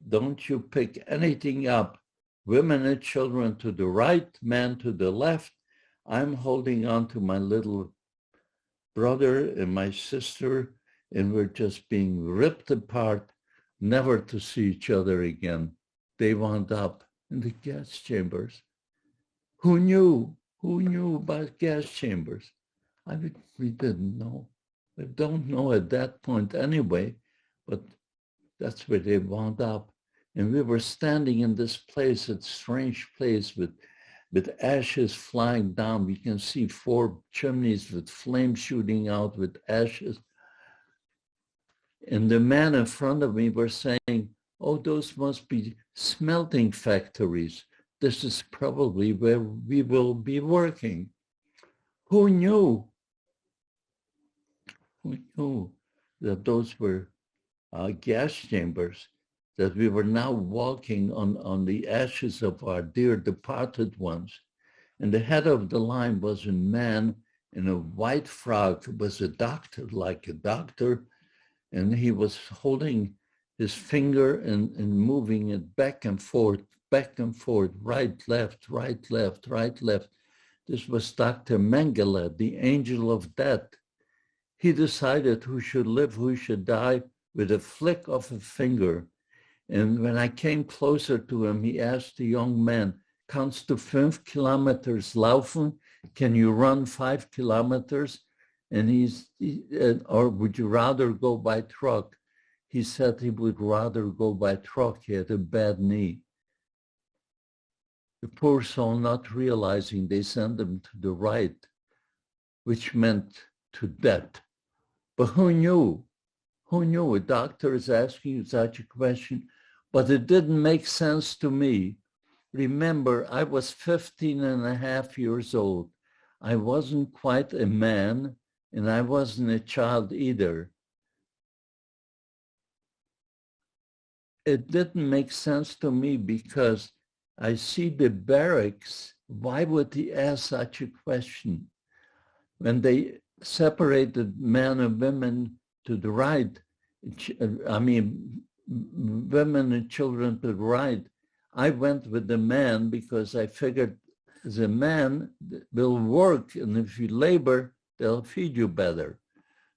Don't you pick anything up. Women and children to the right, men to the left. I'm holding on to my little brother and my sister, and we're just being ripped apart, never to see each other again. They wound up in the gas chambers. Who knew? Who knew about gas chambers? We didn't know. We don't know at that point anyway, but that's where they wound up. And we were standing in this place, a strange place with ashes flying down. We can see 4 chimneys with flames shooting out with ashes. And the man in front of me were saying, oh, those must be smelting factories. This is probably where we will be working. Who knew? Who knew that those were gas chambers, that we were now walking on the ashes of our dear departed ones? And the head of the line was a man in a white frock. It was a doctor, like a doctor, and he was holding his finger and moving it back and forth, right, left, right, left, right, left. This was Dr. Mengele, the angel of death. He decided who should live, who should die with a flick of a finger. And when I came closer to him, he asked the young man, kannst du 5 kilometers laufen? Can you run 5 kilometers? And or would you rather go by truck? He said he would rather go by truck. He had a bad knee. The poor soul, not realizing they sent him to the right, which meant to death. But who knew? Who knew? A doctor is asking you such a question, but it didn't make sense to me. Remember, I was 15 and a half years old. I wasn't quite a man, and I wasn't a child either. It didn't make sense to me because I see the barracks. Why would he ask such a question? When they separated men and women to the right, women and children to the right, I went with the man because I figured as a man will work, and if you labor, they'll feed you better.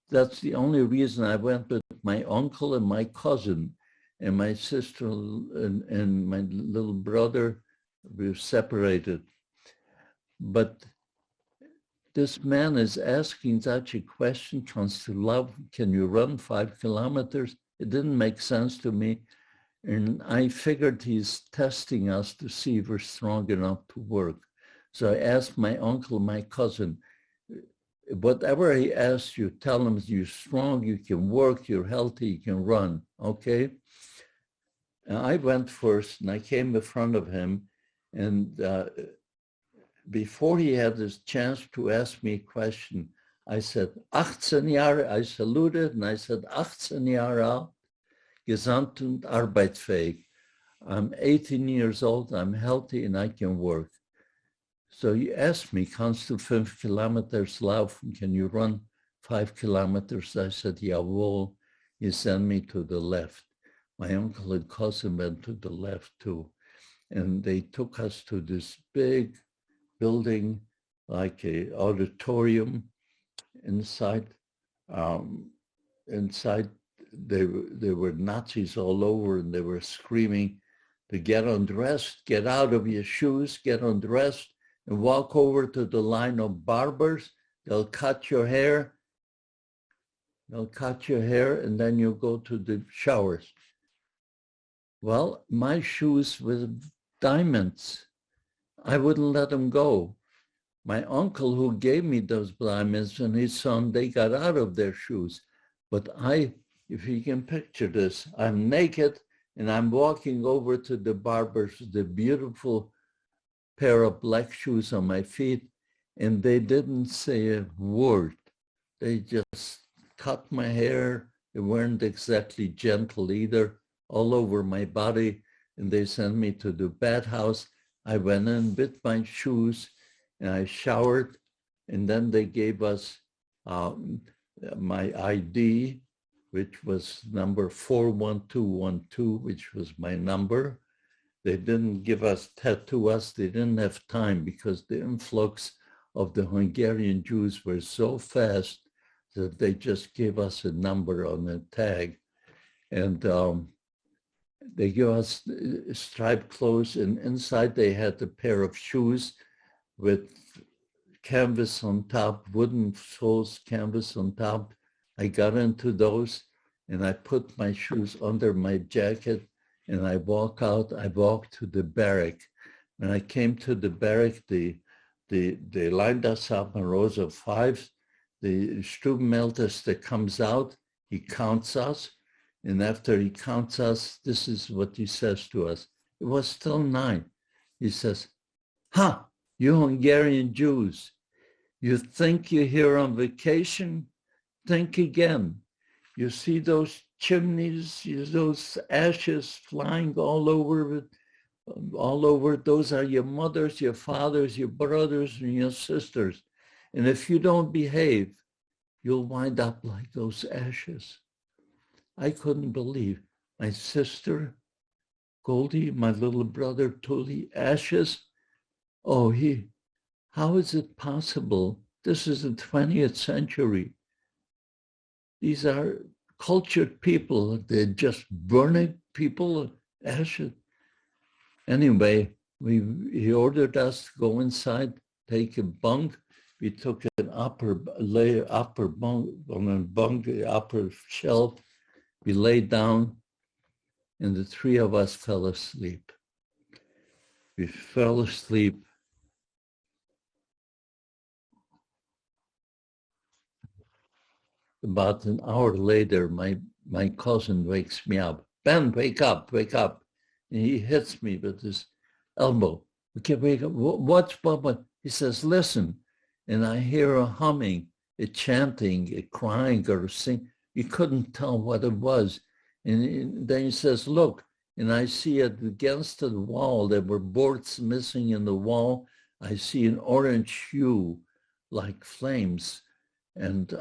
That's the only reason I went with my uncle and my cousin, and my sister and my little brother were separated. But this man is asking such a question, Translav, can you run 5 kilometers? It didn't make sense to me. And I figured he's testing us to see if we're strong enough to work. So I asked my uncle, my cousin, whatever he asks you, tell him you're strong, you can work, you're healthy, you can run, okay? And I went first, and I came in front of him, and before he had his chance to ask me a question, I said, 18 Jahre, I saluted, and I said, 18 Jahre alt, gesandt und arbeitsfähig. I'm 18 years old, I'm healthy, and I can work. So he asked me, kannst du 5 kilometers laufen? Can you run 5 kilometers? I said, jawohl. He sent me to the left. My uncle and cousin went to the left too. And they took us to this big building, like a auditorium. Inside, there were Nazis all over, and they were screaming to get undressed, get out of your shoes, get undressed, and walk over to the line of barbers. They'll cut your hair. And then you'll go to the showers. Well, my shoes were diamonds. I wouldn't let them go. My uncle, who gave me those diamonds, and his son, they got out of their shoes. But if you can picture this, I'm naked, and I'm walking over to the barbers, the beautiful pair of black shoes on my feet, and they didn't say a word. They just cut my hair. They weren't exactly gentle either, all over my body, and they sent me to the bathhouse. I went in with my shoes, and I showered, and then they gave us my ID, which was number 41212, which was my number. They didn't tattoo us. They didn't have time because the influx of the Hungarian Jews were so fast that they just gave us a number on a tag. And they gave us striped clothes, and inside they had a pair of shoes with canvas on top, wooden soles, canvas on top. I got into those, and I put my shoes under my jacket, and I walk out. I walked to the barrack. When I came to the barrack, they lined us up in rows of 5. The Stubenmeltester comes out. He counts us, and after he counts us, this is what he says to us. It was still 9. He says, "Ha, you Hungarian Jews, you think you're here on vacation? Think again. You see those chimneys, those ashes flying all over, those are your mothers, your fathers, your brothers, and your sisters. And if you don't behave, you'll wind up like those ashes." I couldn't believe. My sister, Goldie, my little brother, Tully, ashes. Oh, how is it possible? This is the 20th century. These are cultured people. They're just burning people, ashes. Anyway, he ordered us to go inside, take a bunk. We took an upper layer, upper bunk, on a bunk, upper shelf. We laid down, and the three of us fell asleep. We fell asleep. About an hour later, my cousin wakes me up. Ben, wake up, wake up. And he hits me with his elbow. Okay, wake up. What's Bubba? He says, listen. And I hear a humming, a chanting, a crying, or a sing. You couldn't tell what it was. And then he says, look. And I see it against the wall. There were boards missing in the wall. I see an orange hue like flames. And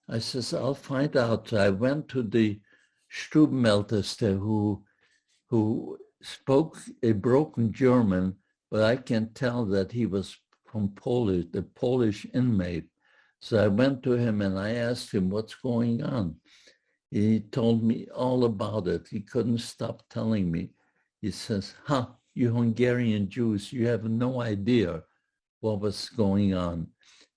I says, I'll find out. I went to the Stubenälteste who spoke a broken German, but I can tell that he was from Polish, the Polish inmate. So I went to him and I asked him, what's going on? He told me all about it. He couldn't stop telling me. He says, you Hungarian Jews, you have no idea what was going on.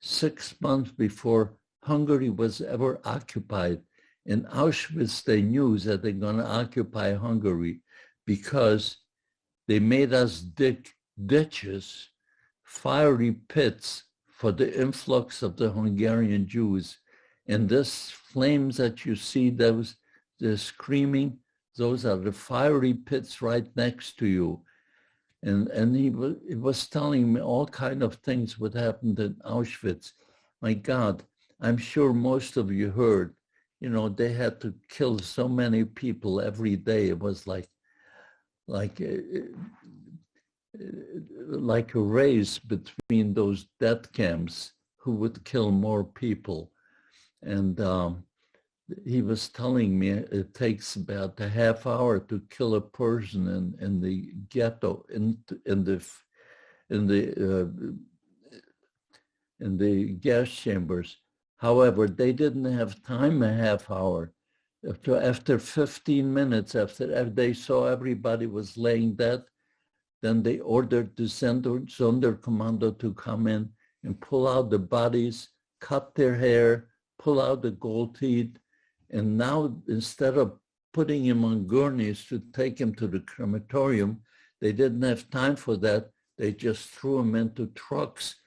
6 months before Hungary was ever occupied, in Auschwitz, they knew that they're going to occupy Hungary because they made us dig ditches, fiery pits for the influx of the Hungarian Jews. And this flames that you see, they're screaming, those are the fiery pits right next to you. And he was telling me all kind of things what happened in Auschwitz. My God, I'm sure most of you heard, they had to kill so many people every day. It was like a race between those death camps who would kill more people. And he was telling me it takes about a half hour to kill a person in the ghetto, in the gas chambers. However, they didn't have time a half hour. After 15 minutes, after they saw everybody was laying dead, then they ordered the Sonderkommando to come in and pull out the bodies, cut their hair, pull out the gold teeth, and now instead of putting him on gurneys to take him to the crematorium, they didn't have time for that. They just threw him into trucks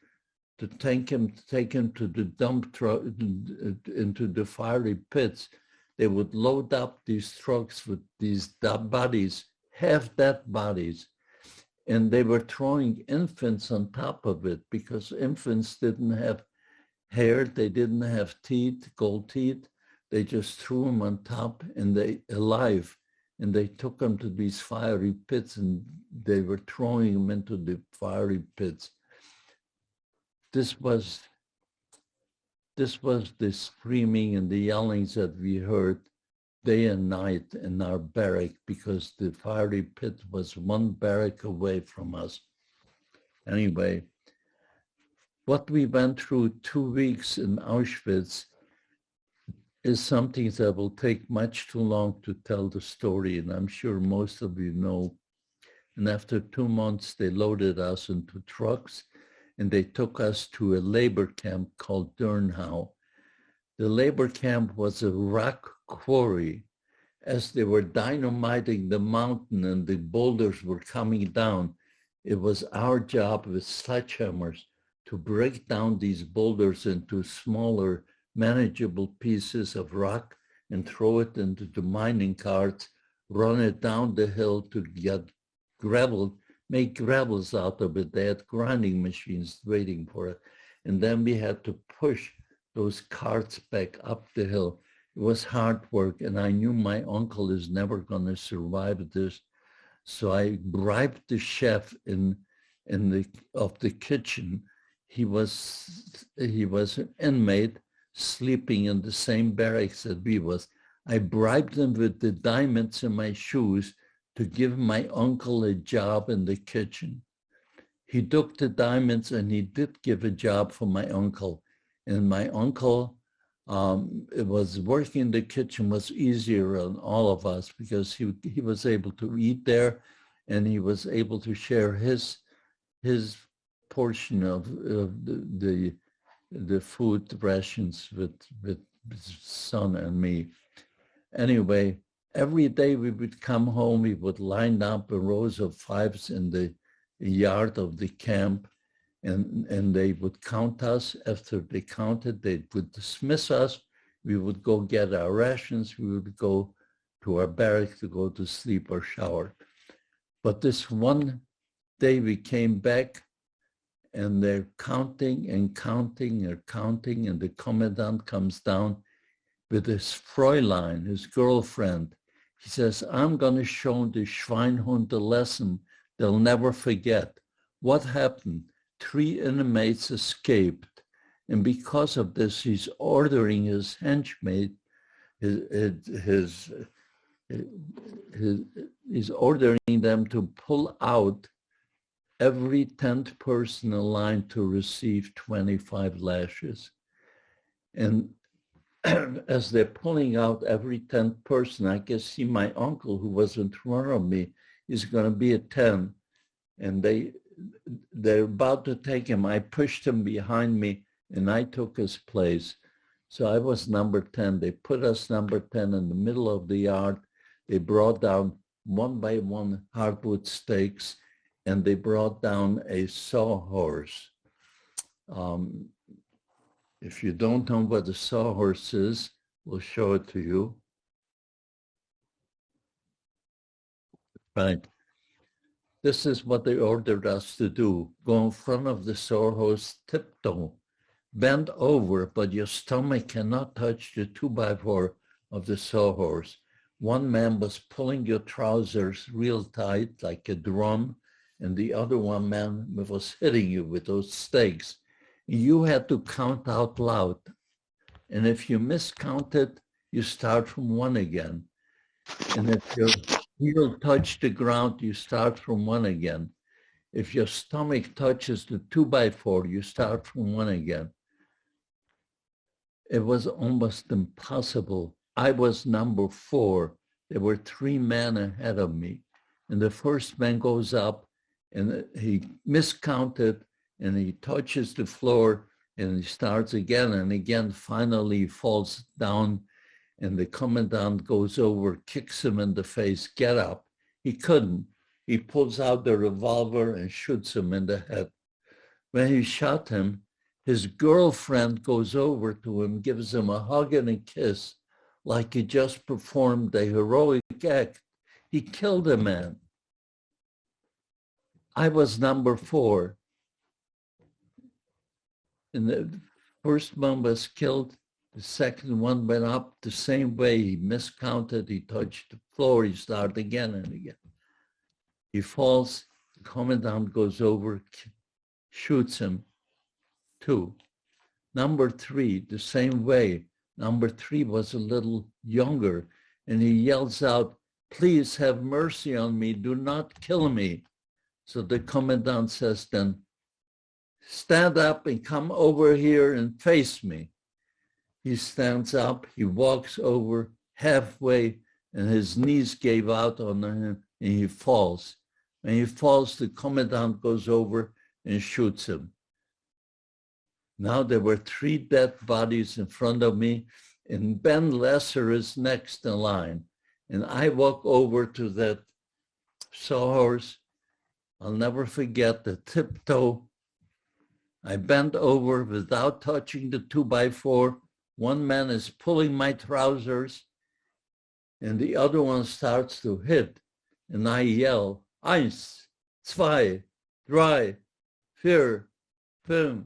to take him to the dump truck, into the fiery pits. They would load up these trucks with these bodies, half-dead bodies, and they were throwing infants on top of it because infants didn't have hair, they didn't have teeth, gold teeth. They just threw them on top and they took them to these fiery pits and they were throwing them into the fiery pits. This was the screaming and the yellings that we heard day and night in our barrack because the fiery pit was one barrack away from us. Anyway, what we went through 2 weeks in Auschwitz is something that will take much too long to tell the story, and I'm sure most of you know. And after 2 months, they loaded us into trucks and they took us to a labor camp called Dachau. The labor camp was a rock quarry. As they were dynamiting the mountain and the boulders were coming down, it was our job with sledgehammers to break down these boulders into smaller, manageable pieces of rock and throw it into the mining carts, run it down the hill to get gravel, make gravels out of it. They had grinding machines waiting for it. And then we had to push those carts back up the hill. It was hard work, and I knew my uncle is never going to survive this. So I bribed the chef of the kitchen. He was an inmate sleeping in the same barracks that we was. I bribed him with the diamonds in my shoes to give my uncle a job in the kitchen. He took the diamonds and he did give a job for my uncle. And my uncle, it was working in the kitchen was easier on all of us because he was able to eat there and he was able to share his portion of the the food rations with son and me. Anyway, every day we would come home, we would line up in rows of fives in the yard of the camp, and they would count us. After they counted, they would dismiss us. We would go get our rations. We would go to our barrack to go to sleep or shower. But this one day we came back, and they're counting and counting and counting, and the commandant comes down with his Fräulein, his girlfriend. He says, I'm going to show the Schweinhund a lesson they'll never forget. What happened? 3 inmates escaped. And because of this, he's ordering his henchmaid, he's ordering them to pull out every 10th person in line to receive 25 lashes. And as they're pulling out every 10th person, I can see my uncle, who was in front of me, is going to be a 10. And they're about to take him. I pushed him behind me, and I took his place. So I was number 10. They put us number 10 in the middle of the yard. They brought down one by one hardwood stakes, and they brought down a sawhorse. If you don't know what a sawhorse is, we'll show it to you. Right. This is what they ordered us to do. Go in front of the sawhorse, tiptoe, bend over, but your stomach cannot touch the 2x4 of the sawhorse. One man was pulling your trousers real tight, like a drum, and the other one man was hitting you with those stakes. You had to count out loud. And if you miscounted, you start from 1 again. And if your heel touched the ground, you start from 1 again. If your stomach touches the 2x4, you start from 1 again. It was almost impossible. I was number 4. There were 3 men ahead of me. And the first man goes up, and he miscounted, and he touches the floor, and he starts again and again. Finally, he falls down, and the commandant goes over, kicks him in the face, get up. He couldn't. He pulls out the revolver and shoots him in the head. When he shot him, his girlfriend goes over to him, gives him a hug and a kiss, like he just performed a heroic act. He killed a man. I was number 4. And the first one was killed. The second one went up the same way. He miscounted. He touched the floor. He started again and again. He falls. The commandant goes over, shoots him. 2. Number 3, the same way. Number 3 was a little younger, and he yells out, "Please have mercy on me. Do not kill me." So the commandant says then, "Stand up and come over here and face me." He stands up, he walks over halfway, and his knees gave out on him, and he falls. When he falls, the commandant goes over and shoots him. Now there were 3 dead bodies in front of me, and Ben Lesser is next in line. And I walk over to that sawhorse. I'll never forget the tiptoe. I bent over without touching the 2x4. One man is pulling my trousers, and the other one starts to hit. And I yell, 1, 2, 3, 4, 5,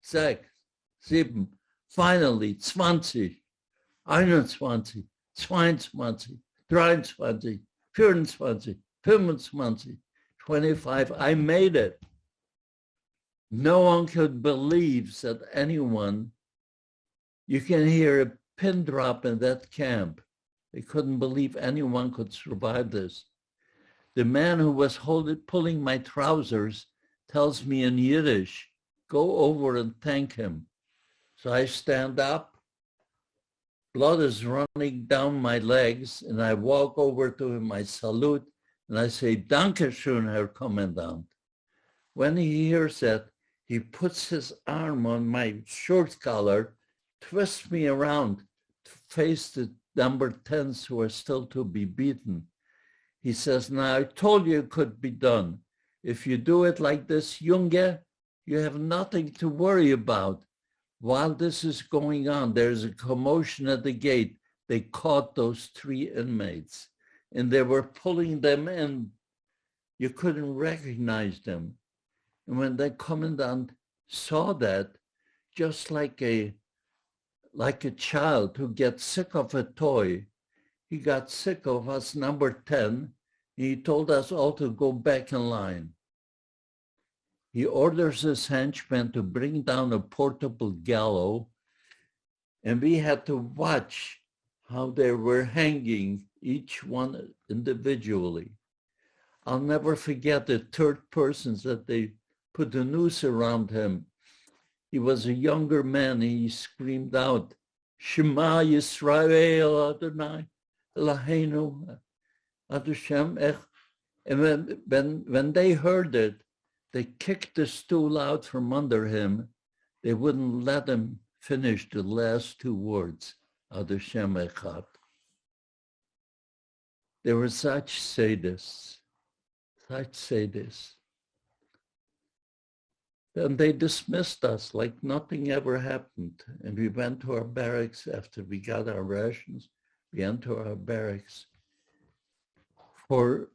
6, 7, finally 20, 21, 22, 23, 24, 25, 25. I made it. No one could believe that anyone, you can hear a pin drop in that camp. They couldn't believe anyone could survive this. The man who was pulling my trousers tells me in Yiddish, "Go over and thank him." So I stand up, blood is running down my legs, and I walk over to him, I salute, and I say, "Danke schön, Herr Kommandant." When he hears that, He puts his arm on my shirt collar, twists me around to face the number 10s who are still to be beaten. He says, now I told you it could be done. If you do it like this, Junge, you have nothing to worry about. While this is going on, there's a commotion at the gate. They caught those 3 inmates and they were pulling them in. You couldn't recognize them. And when the commandant saw that, just like a child who gets sick of a toy, he got sick of us number 10. He told us all to go back in line. He orders his henchmen to bring down a portable gallows, and we had to watch how they were hanging each one individually. I'll never forget the third persons that they put the noose around him. He was a younger man. He screamed out, Shema Yisrael Adonai Eloheinu Ad Hashem Ech. And when they heard it, they kicked the stool out from under him. They wouldn't let him finish the last 2 words, Ad Hashem Echad. They were such sadists. And they dismissed us like nothing ever happened. And we went to our barracks after we got our rations. We entered our barracks. For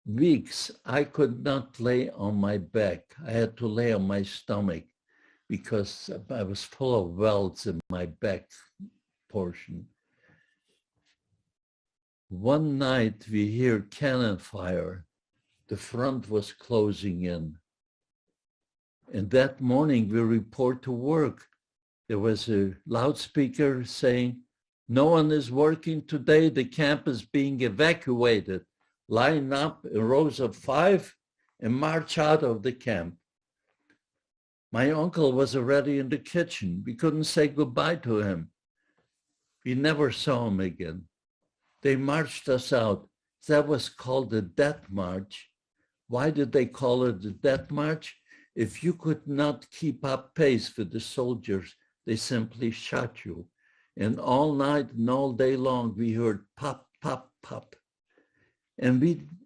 weeks, I could not lay on my back. I had to lay on my stomach because I was full of welts in my back portion. One night we hear cannon fire. The front was closing in. And that morning we report to work. There was a loudspeaker saying, no one is working today. The camp is being evacuated. Line up in rows of 5 and march out of the camp. My uncle was already in the kitchen. We couldn't say goodbye to him. We never saw him again. They marched us out. That was called the Death March. Why did they call it the Death March? If you could not keep up pace with the soldiers, they simply shot you. And all night and all day long, we heard pop, pop, pop. And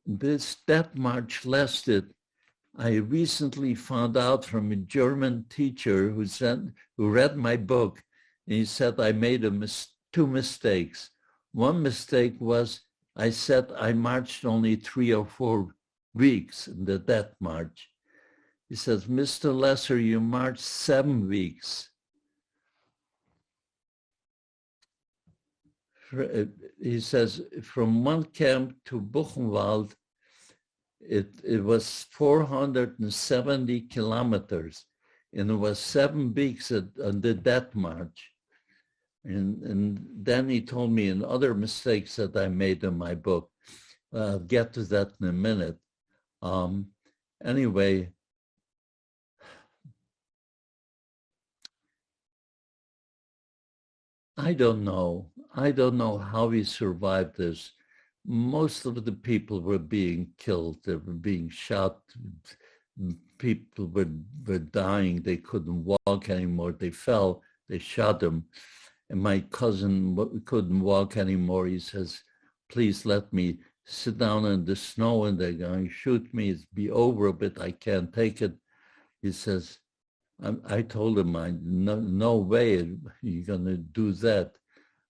this Death March lasted. I recently found out from a German teacher who read my book, and he said I made 2 mistakes. One mistake was I said I marched only 3 or 4 weeks in the Death March. He says, Mr. Lesser, you marched 7 weeks. He says, from one camp to Buchenwald, it was 470 kilometers, and it was 7 weeks on the Death March. And then he told me in other mistakes that I made in my book. I'll get to that in a minute. Anyway, I don't know how we survived this. Most of the people were being killed. They were being shot. People were dying. They couldn't walk anymore. They fell. They shot them. And my cousin couldn't walk anymore. He says, please let me sit down in the snow and they're going to shoot me. It's be over a bit. I can't take it. He says, I told him, no way you're going to do that.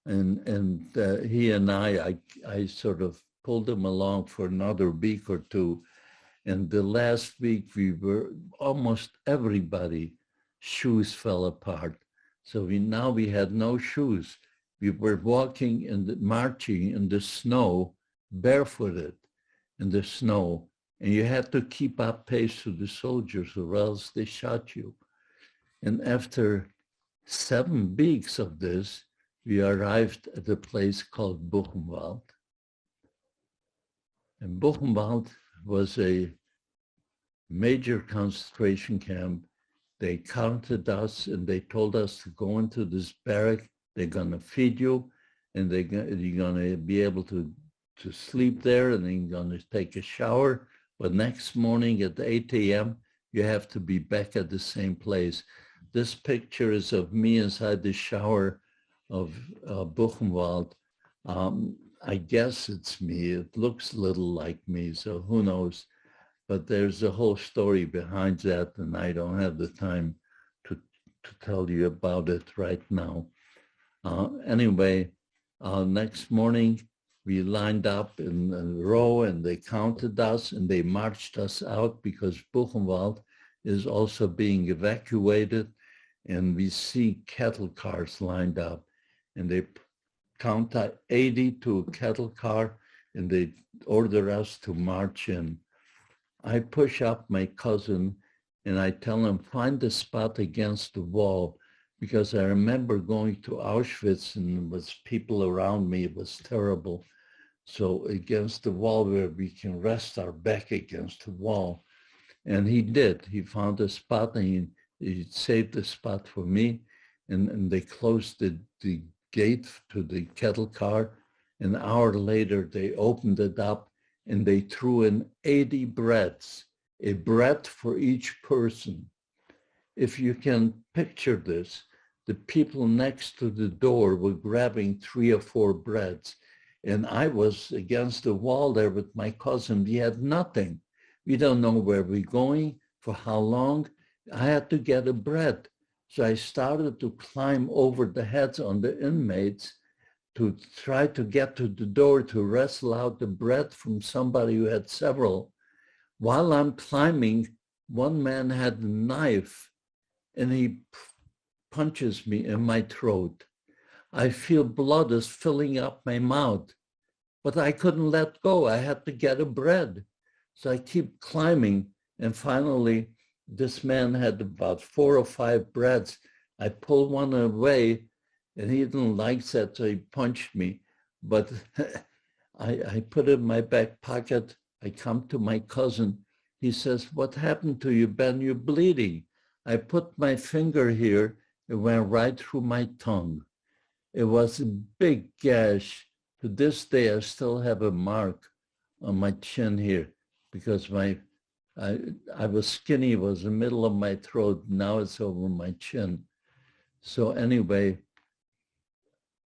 And he and I sort of pulled him along for another week or 2. And the last week almost everybody, shoes fell apart. So we had no shoes. We were walking and marching in the snow, barefooted in the snow. And you had to keep up pace with the soldiers or else they shot you. And after 7 weeks of this, we arrived at a place called Buchenwald. And Buchenwald was a major concentration camp. They counted us and they told us to go into this barrack. They're going to feed you and you're going to be able to sleep there and then you're going to take a shower. But next morning at 8 a.m., you have to be back at the same place. This picture is of me inside the shower of Buchenwald. I guess it's me. It looks a little like me, so who knows? But there's a whole story behind that, and I don't have the time to tell you about it right now. Anyway, next morning, we lined up in a row, and they counted us, and they marched us out because Buchenwald is also being evacuated, and we see cattle cars lined up, and they count 80 to a cattle car, and they order us to march in. I push up my cousin, and I tell him, find a spot against the wall, because I remember going to Auschwitz, and there was people around me. It was terrible. So against the wall where we can rest our back against the wall. And he did. He found a spot, and he saved the spot for me. And they closed the gate to the cattle car. An hour later, they opened it up, and they threw in 80 breads, a bread for each person. If you can picture this, the people next to the door were grabbing 3 or 4 breads. And I was against the wall there with my cousin. We had nothing. We don't know where we're going, for how long. I had to get a bread. So I started to climb over the heads on the inmates to try to get to the door to wrestle out the bread from somebody who had several. While I'm climbing, one man had a knife, and he punches me in my throat. I feel blood is filling up my mouth, but I couldn't let go. I had to get a bread. So I keep climbing, and finally, this man had about 4 or 5 breads. I pulled one away, and he didn't like that, so he punched me. But I put it in my back pocket. I come to my cousin. He says, what happened to you, Ben? You're bleeding. I put my finger here. It went right through my tongue. It was a big gash. To this day, I still have a mark on my chin here because I was skinny. It was the middle of my throat. Now it's over my chin. So anyway,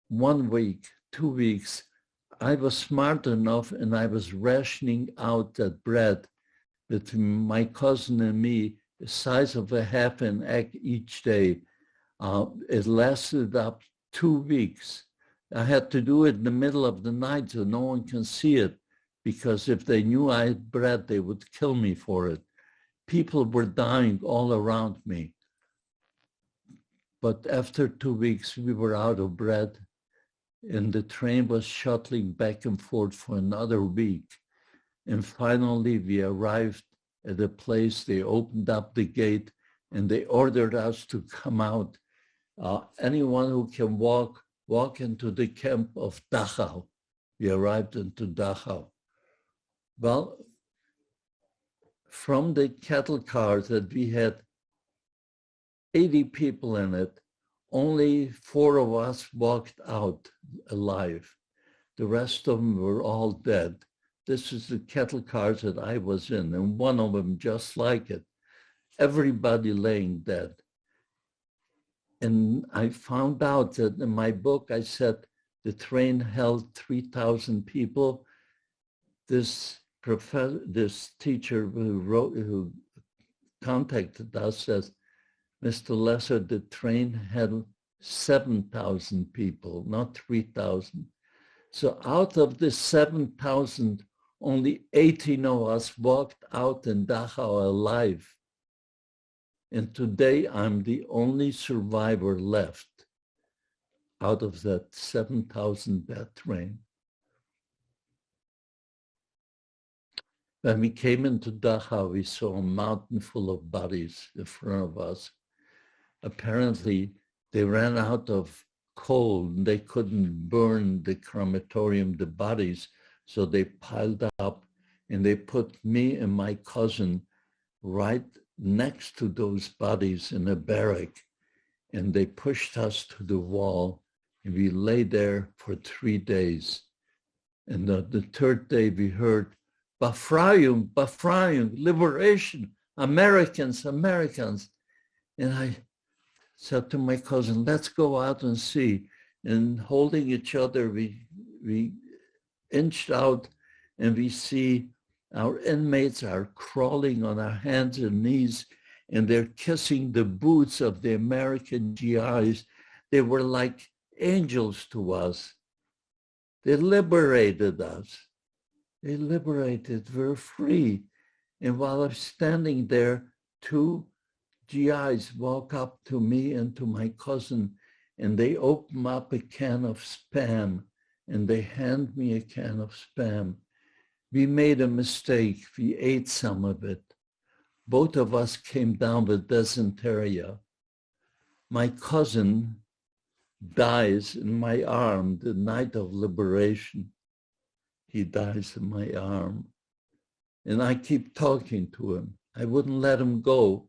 1 week, 2 weeks, I was smart enough, and I was rationing out that bread between my cousin and me, the size of a half an egg each day. It lasted up 2 weeks. I had to do it in the middle of the night so no one can see it, because if they knew I had bread, they would kill me for it. People were dying all around me. But after 2 weeks, we were out of bread, and the train was shuttling back and forth for another week. And finally, we arrived at a place. They opened up the gate, and they ordered us to come out. Anyone who can walk into the camp of Dachau. We arrived into Dachau. Well, from the cattle cars that we had 80 people in it, only 4 of us walked out alive. The rest of them were all dead. This is the cattle cars that I was in, and one of them just like it. Everybody laying dead. And I found out that in my book, I said the train held 3,000 people. This teacher who contacted us says, Mr. Lesser, the train had 7,000 people, not 3,000. So out of the 7,000, only 18 of us walked out in Dachau alive. And today I'm the only survivor left out of that 7,000 bed train. When we came into Dachau, we saw a mountain full of bodies in front of us. Apparently, they ran out of coal and they couldn't burn the crematorium, the bodies, so they piled up and they put me and my cousin right next to those bodies in a barrack, and they pushed us to the wall, and we lay there for 3 days. And the third day we heard, Befreiung, Befreiung, liberation, Americans, Americans. And I said to my cousin, let's go out and see. And holding each other, we inched out and we see our inmates are crawling on our hands and knees and they're kissing the boots of the American GIs. They were like angels to us. They liberated us. They liberated, we're free. And while I'm standing there, two GIs walk up to me and to my cousin, and they open up a can of Spam, and they hand me a can of Spam. We made a mistake. We ate some of it. Both of us came down with dysentery. My cousin dies in my arm the night of liberation. He dies in my arm. And I keep talking to him. I wouldn't let him go.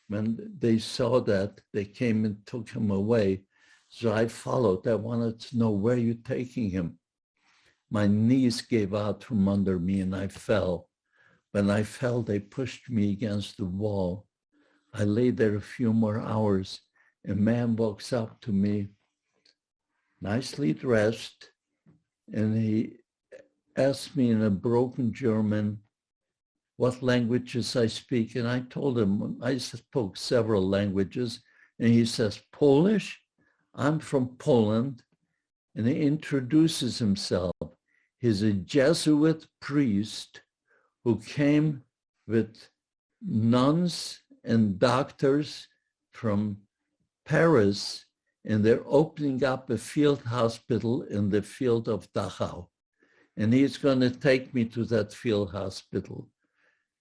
When they saw that, they came and took him away. So I followed. I wanted to know, where are you taking him? My knees gave out from under me and I fell. When I fell, they pushed me against the wall. I lay there a few more hours. A man walks up to me, nicely dressed, and he asked me in a broken German what languages I speak. And I told him I spoke several languages. And he says, Polish? I'm from Poland. And he introduces himself. He's a Jesuit priest who came with nuns and doctors from Paris, and they're opening up a field hospital in the field of Dachau. And he's going to take me to that field hospital.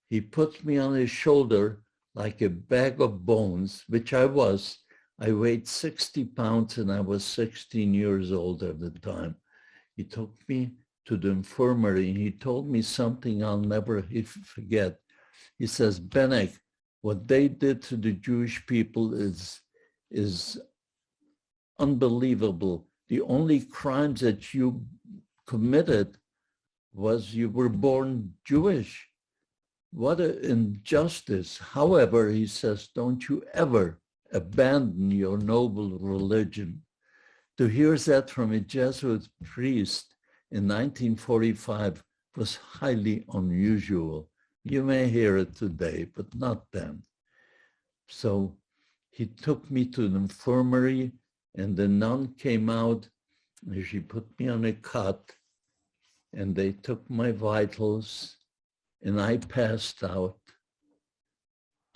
He puts me on his shoulder like a bag of bones, which I was. I weighed 60 pounds and I was 16 years old at the time. He took me to the infirmary and he told me something I'll never forget. He says, Benek, what they did to the Jewish people is unbelievable. The only crimes that you committed was you were born Jewish. What an injustice. However, he says, don't you ever abandon your noble religion. To hear that from a Jesuit priest in 1945 was highly unusual. You may hear it today, but not then. So he took me to the infirmary and the nun came out and she put me on a cot and they took my vitals and I passed out.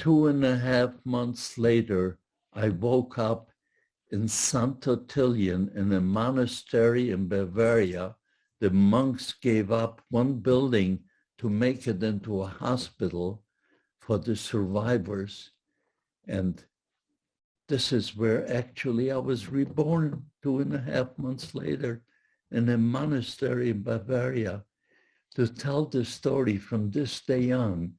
2.5 months later, I woke up in St. Ottilian in a monastery in Bavaria. The monks gave up one building to make it into a hospital for the survivors. And this is where actually I was reborn 2.5 months later in a monastery in Bavaria. To tell the story from this day on,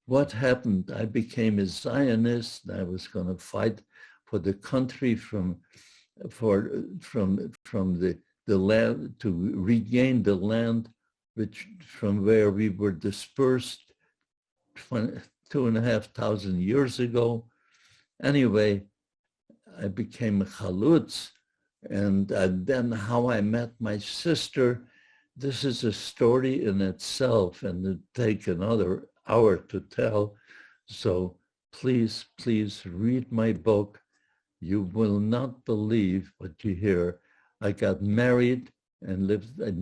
what happened, I became a Zionist. I was going to fight for the country from the land, to regain the land which from where we were dispersed 2,500 years ago. Anyway, I became a chalutz, and then how I met my sister. This is a story in itself, and it'd take another hour to tell. So please, please read my book. You will not believe what you hear. I got married and lived in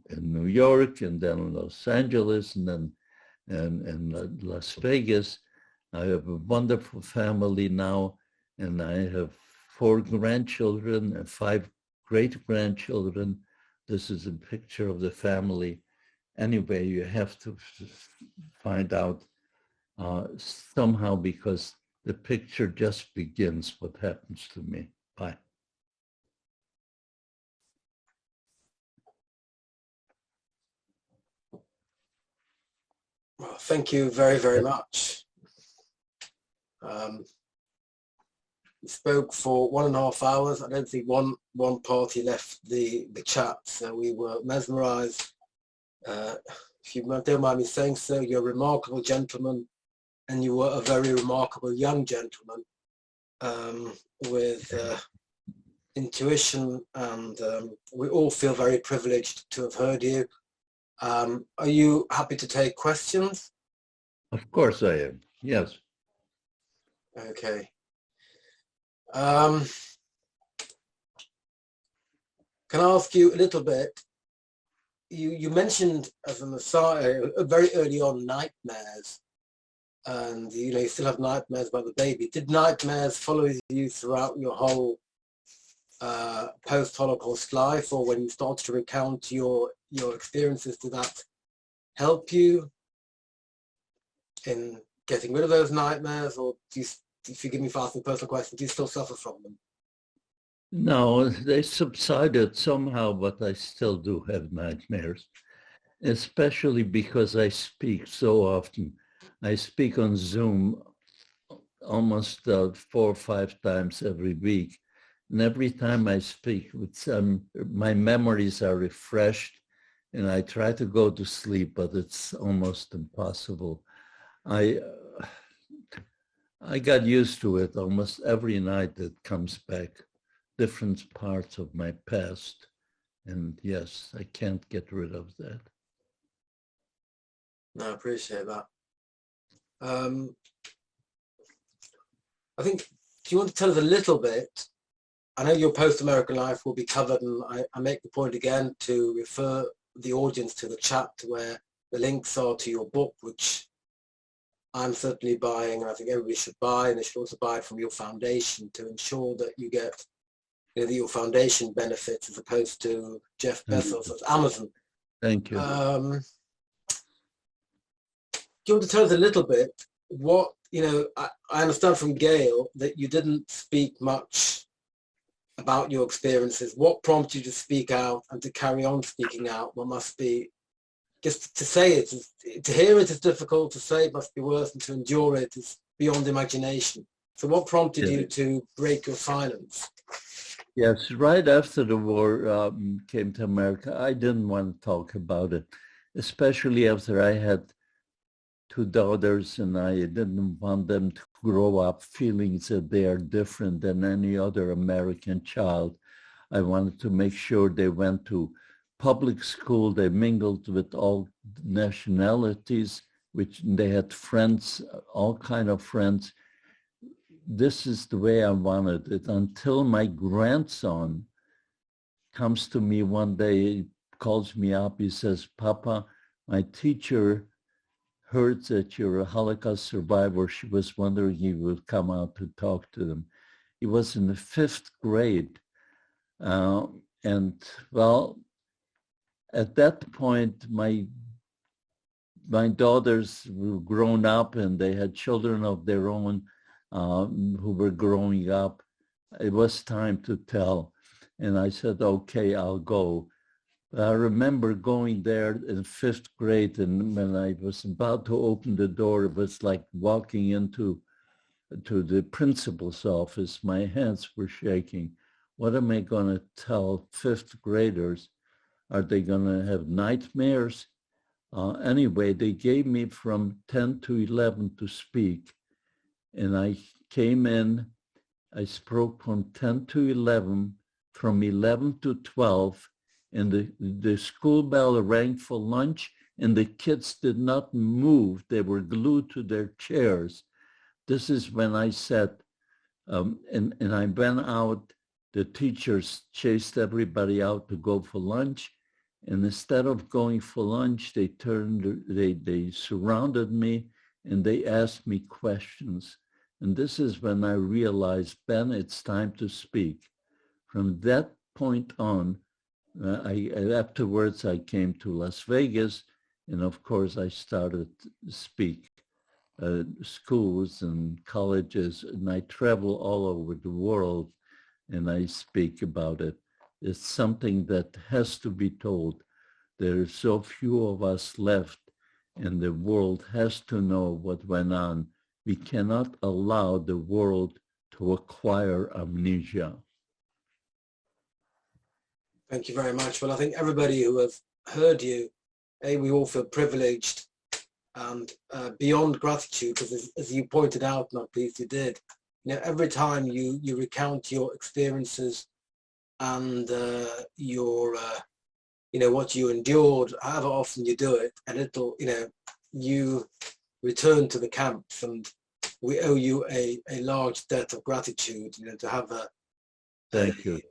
New York, and then in Los Angeles, and then in Las Vegas. I have a wonderful family now, and I have 4 grandchildren and 5 great-grandchildren. This is a picture of the family. Anyway, you have to find out somehow, because the picture just begins what happens to me. Bye. Well, thank you very, very much. We spoke for 1.5 hours. I don't think one party left the chat, so we were mesmerized. if you don't mind me saying so, you're a remarkable gentleman, and you were a very remarkable young gentleman with intuition, and we all feel very privileged to have heard you. Are you happy to take questions? Of course I am, yes. Okay. Can I ask you a little bit? You mentioned as an aside, very early on, nightmares, and you still have nightmares about the baby. Did nightmares follow you throughout your whole post-Holocaust life, or when you started to recount your experiences, did that help you in getting rid of those nightmares, or do you, forgive me for asking personal questions, do you still suffer from them? No, they subsided somehow, but I still do have nightmares, especially because I speak so often. I speak on Zoom almost 4 or 5 times every week. And every time I speak, my memories are refreshed, and I try to go to sleep, but it's almost impossible. I got used to it. Almost every night it comes back, different parts of my past. And yes, I can't get rid of that. No, I appreciate that. I think, do you want to tell us a little bit? I know your post-American life will be covered, and I make the point again to refer the audience to the chat where the links are to your book, which I'm certainly buying, and I think everybody should buy, and they should also buy it from your foundation to ensure that you get, that your foundation benefits as opposed to Jeff Bezos at Amazon. Thank you. Do you want to tell us a little bit what, I understand from Gail that you didn't speak much about your experiences. What prompted you to speak out and to carry on speaking out? What must be, just to say it, to hear it is difficult, to say it must be worse, and to endure it is beyond imagination. So what prompted you to break your silence? Yes, right after the war came to America, I didn't want to talk about it, especially after I had 2 daughters, and I didn't want them to grow up feeling that they are different than any other American child. I wanted to make sure they went to public school, they mingled with all nationalities, which they had friends, all kind of friends. This is the way I wanted it, until my grandson comes to me one day, calls me up, he says, "Papa, my teacher heard that you're a Holocaust survivor. She was wondering if you would come out to talk to them." He was in the 5th grade. And well, at that point, my daughters were grown up, and they had children of their own who were growing up. It was time to tell. And I said, okay, I'll go. I remember going there in 5th grade, and when I was about to open the door, it was like walking into the principal's office. My hands were shaking. What am I going to tell 5th graders? Are they going to have nightmares? Anyway, they gave me from 10 to 11 to speak. And I came in, I spoke from 10 to 11, from 11 to 12, and the school bell rang for lunch, and the kids did not move. They were glued to their chairs. This is when I said, and I went out, the teachers chased everybody out to go for lunch. And instead of going for lunch, they surrounded me, and they asked me questions. And this is when I realized, Ben, it's time to speak. From that point on, afterwards I came to Las Vegas, and of course I started to speak schools and colleges, and I travel all over the world, and I speak about it. It's something that has to be told. There are so few of us left, and the world has to know what went on. We cannot allow the world to acquire amnesia. Thank you very much. Well, I think everybody who has heard you we all feel privileged and beyond gratitude, because as you pointed out, and I'm pleased you did, every time you recount your experiences and your what you endured, however often you do it, and you return to the camps, and we owe you a large debt of gratitude, to have Thank you.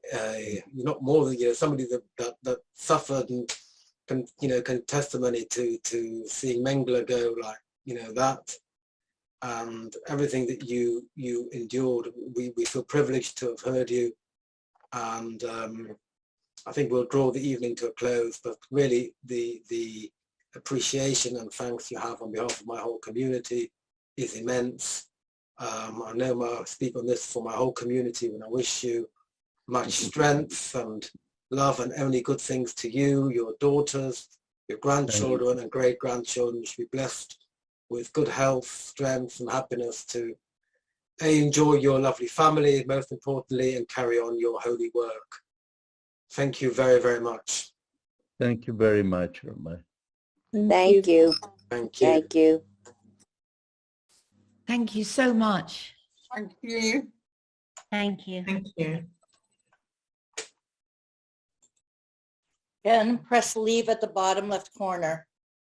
Not more than somebody that suffered and can testimony to seeing Mengele go like that, and everything that you endured. We feel privileged to have heard you, and I think we'll draw the evening to a close, but really the appreciation and thanks you have on behalf of my whole community is immense. I know I speak on this for my whole community when I wish you much strength and love and only good things to you, your daughters, your grandchildren and great-grandchildren. You should be blessed with good health, strength and happiness to enjoy your lovely family, most importantly, and carry on your holy work. Thank you very, very much. Thank you very much, Irma. Thank you. Thank you. Thank you. Thank you so much. Thank you. Thank you. Thank you. Again, press leave at the bottom left corner.